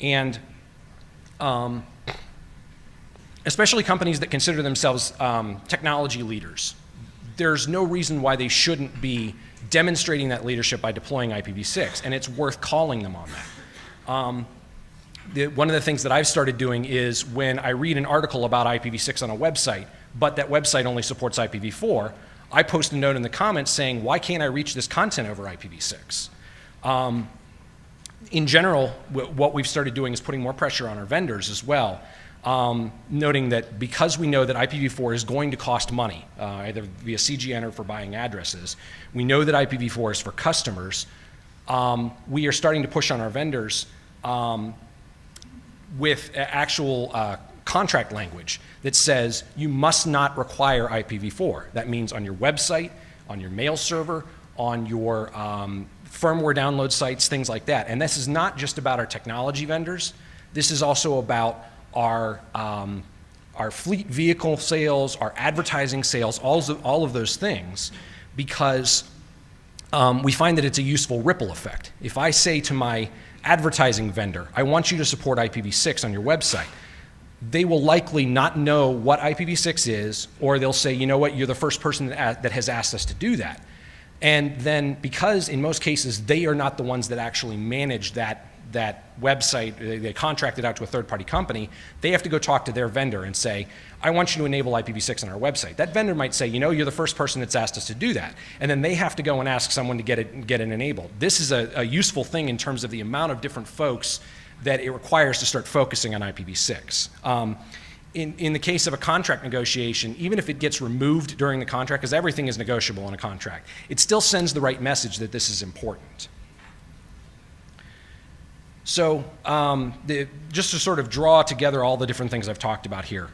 And especially companies that consider themselves technology leaders, there's no reason why they shouldn't be demonstrating that leadership by deploying IPv6, and it's worth calling them on that. One of the things that I've started doing is when I read an article about IPv6 on a website, but that website only supports IPv4, I post a note in the comments saying, why can't I reach this content over IPv6? In general, what we've started doing is putting more pressure on our vendors as well, noting that because we know that IPv4 is going to cost money, either via CGN or for buying addresses, we know that IPv4 is for customers, we are starting to push on our vendors with actual contract language that says you must not require IPv4. That means on your website, on your mail server, on your firmware download sites, things like that. And this is not just about our technology vendors. This is also about our fleet vehicle sales, our advertising sales, all of those things, because we find that it's a useful ripple effect. If I say to my advertising vendor, I want you to support IPv6 on your website, they will likely not know what IPv6 is, or they'll say, you know what, you're the first person that has asked us to do that. And then because in most cases they are not the ones that actually manage that website, they contract it out to a third-party company, they have to go talk to their vendor and say, I want you to enable IPv6 on our website. That vendor might say, you know, you're the first person that's asked us to do that. And then they have to go and ask someone to get it enabled. This is a useful thing in terms of the amount of different folks that it requires to start focusing on IPv6. In the case of a contract negotiation, even if it gets removed during the contract, because everything is negotiable in a contract, it still sends the right message that this is important. So just to sort of draw together all the different things I've talked about here,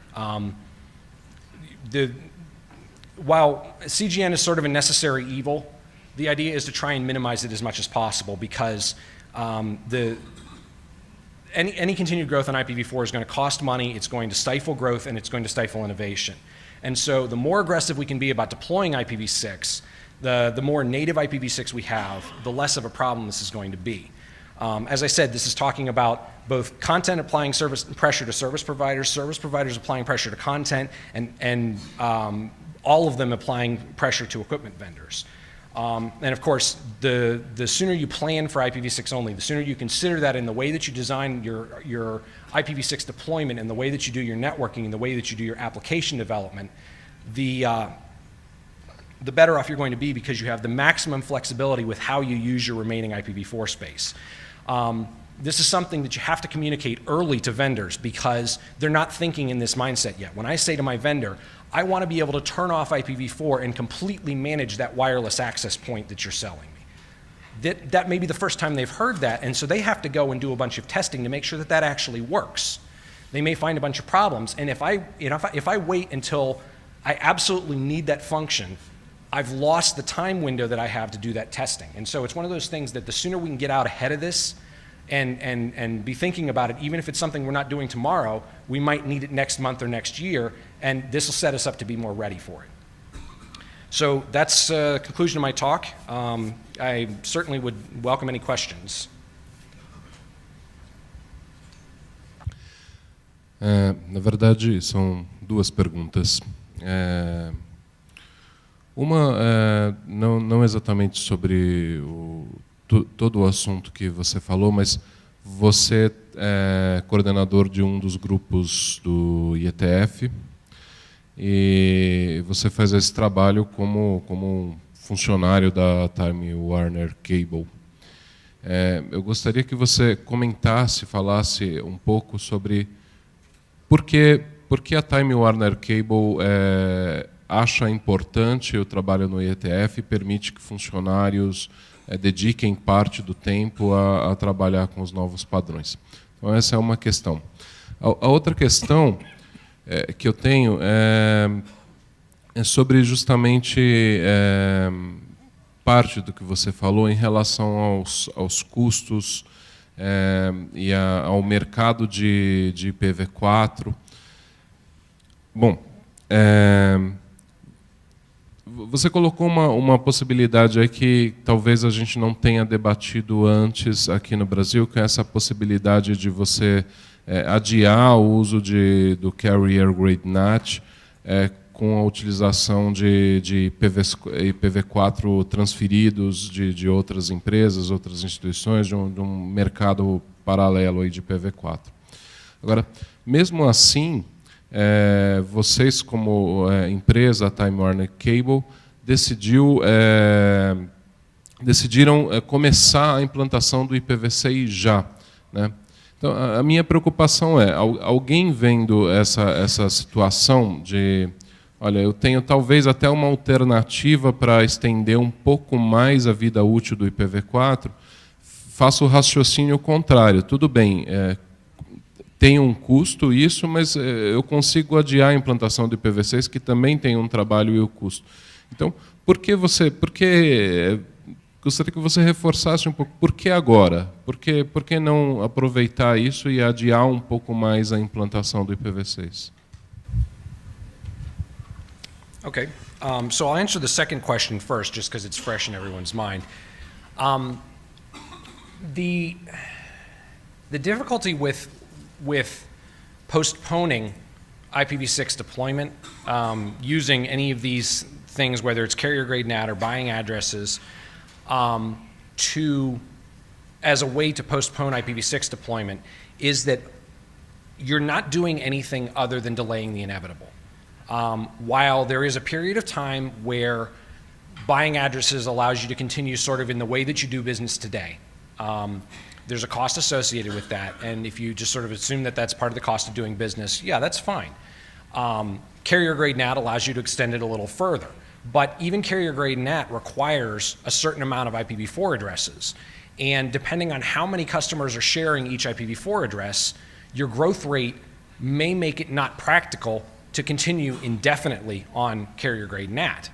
while CGN is sort of a necessary evil, the idea is to try and minimize it as much as possible, because any continued growth on IPv4 is going to cost money, it's going to stifle growth, and it's going to stifle innovation. And so the more aggressive we can be about deploying IPv6, the more native IPv6 we have, the less of a problem this is going to be. As I said, this is talking about both content applying pressure to service providers applying pressure to content, and all of them applying pressure to equipment vendors. And of course, the sooner you plan for IPv6 only, the sooner you consider that in the way that you design your IPv6 deployment, and the way that you do your networking, and the way that you do your application development, the better off you're going to be, because you have the maximum flexibility with how you use your remaining IPv4 space. This is something that you have to communicate early to vendors, because they're not thinking in this mindset yet. When I say to my vendor, I want to be able to turn off IPv4 and completely manage that wireless access point that you're selling me. That may be the first time they've heard that, and so they have to go and do a bunch of testing to make sure that that actually works. They may find a bunch of problems, and if I wait until I absolutely need that function, I've lost the time window that I have to do that testing. And so it's one of those things that the sooner we can get out ahead of this and be thinking about it. Even if it's something we're not doing tomorrow, we might need it next month or next year, and this will set us up to be more ready for it. So that's the conclusion of my talk. I certainly would welcome any questions. Na verdade, são duas perguntas. Uma não exatamente sobre todo o assunto que você falou, mas você é coordenador de um dos grupos do IETF e você faz esse trabalho como funcionário da Time Warner Cable. Eu gostaria que você comentasse, falasse um pouco sobre por que a Time Warner Cable acha importante o trabalho no IETF e permite que funcionários dediquem parte do tempo a trabalhar com os novos padrões. Então, essa é uma questão. A outra questão que eu tenho é sobre justamente parte do que você falou em relação aos custos e ao mercado de IPv4. Bom, você colocou uma possibilidade aí que talvez a gente não tenha debatido antes aqui no Brasil, que é essa possibilidade de você adiar o uso do Carrier Grade NAT com a utilização de IPv4 transferidos de outras empresas, outras instituições, de um mercado paralelo aí de IPv4. Agora, mesmo assim, vocês como empresa, Time Warner Cable, decidiram começar a implantação do IPv6 já, né? Então, a minha preocupação é, alguém vendo essa situação de, olha, eu tenho talvez até uma alternativa para estender um pouco mais a vida útil do IPv4, faço o raciocínio contrário. Tudo bem, tem um custo isso, mas eu consigo adiar a implantação do IPv6, que também tem um trabalho e o custo. Então, gostaria que você reforçasse um pouco, por que agora? Por que não aproveitar isso e adiar um pouco mais a implantação do IPv6? Okay, so I'll answer the second question first, just because it's fresh in everyone's mind. The difficulty with postponing IPv6 deployment using any of these things, whether it's carrier grade NAT or buying addresses, as a way to postpone IPv6 deployment, is that you're not doing anything other than delaying the inevitable. While there is a period of time where buying addresses allows you to continue sort of in the way that you do business today, there's a cost associated with that, and if you just sort of assume that that's part of the cost of doing business, yeah, that's fine. Carrier grade NAT allows you to extend it a little further, but even carrier grade NAT requires a certain amount of IPv4 addresses, and depending on how many customers are sharing each IPv4 address, your growth rate may make it not practical to continue indefinitely on carrier grade NAT.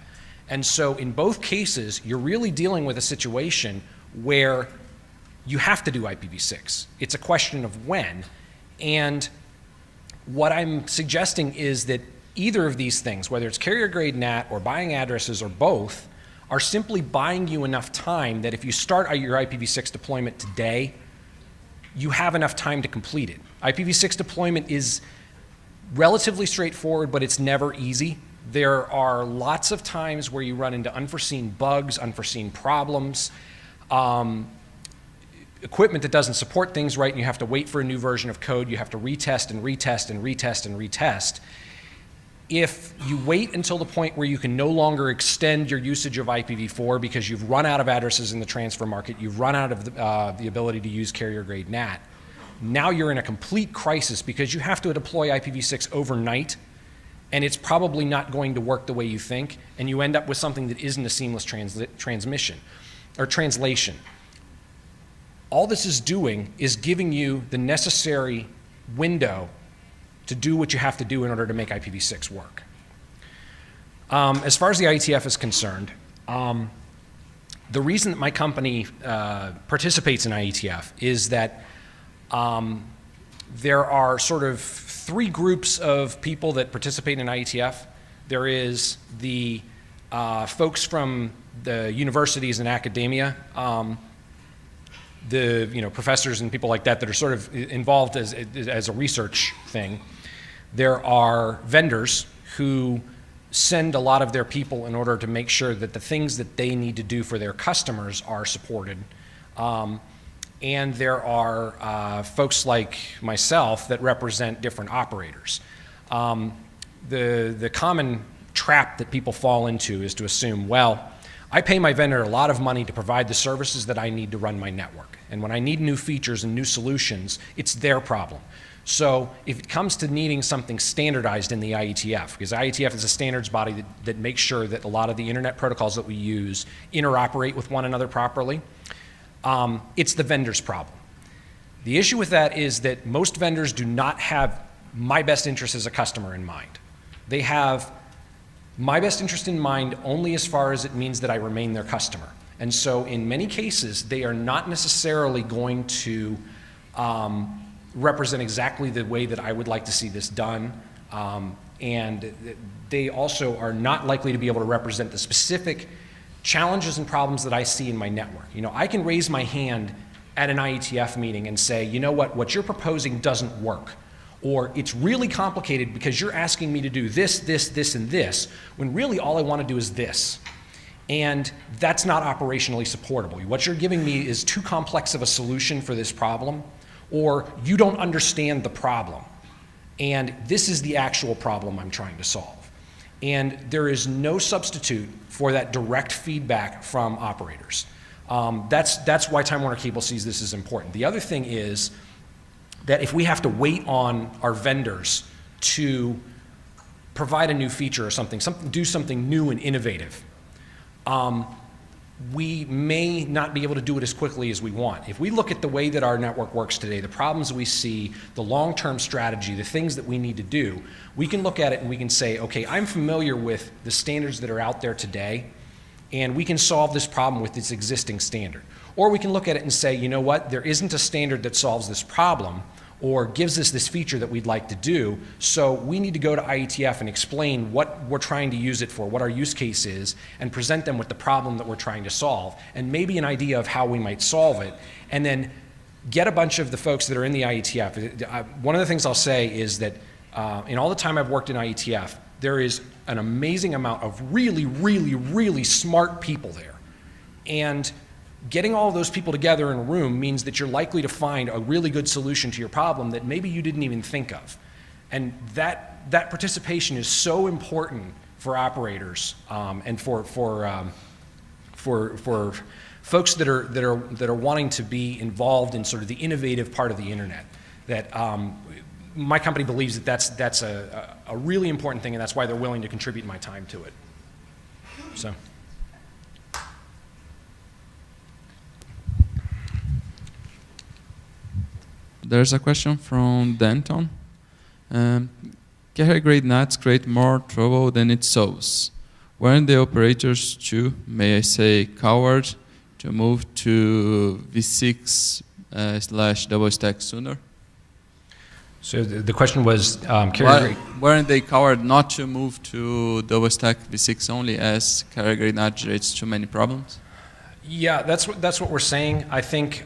And so in both cases, you're really dealing with a situation where you have to do IPv6. It's a question of when. And what I'm suggesting is that either of these things, whether it's carrier grade NAT or buying addresses or both, are simply buying you enough time that if you start your IPv6 deployment today, you have enough time to complete it. IPv6 deployment is relatively straightforward, but it's never easy. There are lots of times where you run into unforeseen bugs, unforeseen problems, equipment that doesn't support things right, and you have to wait for a new version of code. You have to retest and retest and retest and retest. If you wait until the point where you can no longer extend your usage of IPv4 because you've run out of addresses in the transfer market, you've run out of the ability to use carrier grade NAT, now you're in a complete crisis because you have to deploy IPv6 overnight, and it's probably not going to work the way you think, and you end up with something that isn't a seamless transmission or translation. All this is doing is giving you the necessary window to do what you have to do in order to make IPv6 work. As far as the IETF is concerned, the reason that my company participates in IETF is that there are sort of three groups of people that participate in IETF. There is the folks from the universities and academia, the professors and people like that that are sort of involved as a research thing. There are vendors who send a lot of their people in order to make sure that the things that they need to do for their customers are supported. And there are folks like myself that represent different operators. The common trap that people fall into is to assume, well, I pay my vendor a lot of money to provide the services that I need to run my network. And when I need new features and new solutions, it's their problem. So if it comes to needing something standardized in the IETF, because IETF is a standards body that makes sure that a lot of the internet protocols that we use interoperate with one another properly, it's the vendor's problem. The issue with that is that most vendors do not have my best interest as a customer in mind. They have my best interest in mind only as far as it means that I remain their customer. And so in many cases, they are not necessarily going to represent exactly the way that I would like to see this done. And they also are not likely to be able to represent the specific challenges and problems that I see in my network. I can raise my hand at an IETF meeting and say, you know what you're proposing doesn't work. Or it's really complicated because you're asking me to do this, this, this, and this, when really all I want to do is this. And that's not operationally supportable. What you're giving me is too complex of a solution for this problem, or you don't understand the problem. And this is the actual problem I'm trying to solve. And there is no substitute for that direct feedback from operators. That's why Time Warner Cable sees this as important. The other thing is that if we have to wait on our vendors to provide a new feature or do something new and innovative, we may not be able to do it as quickly as we want. If we look at the way that our network works today, the problems we see, the long-term strategy, the things that we need to do, we can look at it and we can say, okay, I'm familiar with the standards that are out there today, and we can solve this problem with this existing standard. Or we can look at it and say, you know what, there isn't a standard that solves this problem or gives us this feature that we'd like to do, so we need to go to IETF and explain what we're trying to use it for, what our use case is, and present them with the problem that we're trying to solve, and maybe an idea of how we might solve it, and then get a bunch of the folks that are in the IETF. One of the things I'll say is that in all the time I've worked in IETF, there is an amazing amount of really, really, really smart people there. And getting all of those people together in a room means that you're likely to find a really good solution to your problem that maybe you didn't even think of. And that participation is so important for operators and for folks that are wanting to be involved in sort of the innovative part of the internet. That my company believes that that's a really important thing, and that's why they're willing to contribute my time to it. So. There's a question from Denton. Carrier-grade NATs create more trouble than it solves. Weren't the operators too, may I say, coward to move to V6 / double stack sooner? So the question was, carrier-grade. Weren't they coward not to move to double stack V6 only, as carrier-grade NAT generates too many problems? Yeah, that's what we're saying. I think.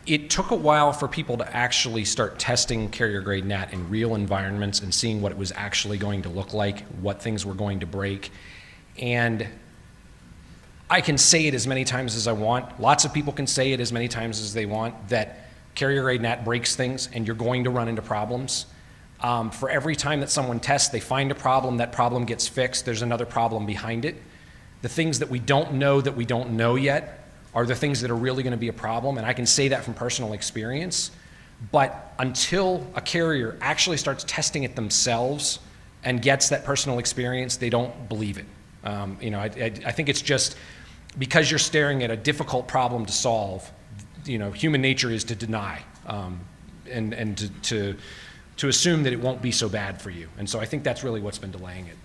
It took a while for people to actually start testing carrier-grade NAT in real environments and seeing what it was actually going to look like, what things were going to break. And I can say it as many times as I want. Lots of people can say it as many times as they want, that carrier-grade NAT breaks things and you're going to run into problems. For every time that someone tests, they find a problem, that problem gets fixed, there's another problem behind it. The things that we don't know yet are the things that are really going to be a problem, and I can say that from personal experience. But until a carrier actually starts testing it themselves and gets that personal experience, they don't believe it. I think it's just because you're staring at a difficult problem to solve. Human nature is to deny and to assume that it won't be so bad for you. And so I think that's really what's been delaying it.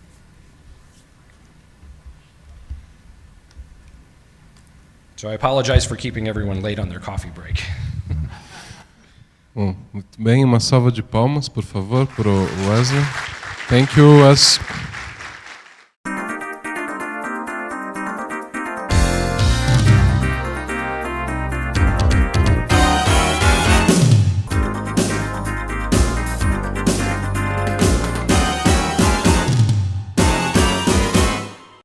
So I apologize for keeping everyone late on their coffee break. Bom, muito bem, uma salva de palmas, por favor, para o Wesley. Thank you, Wes.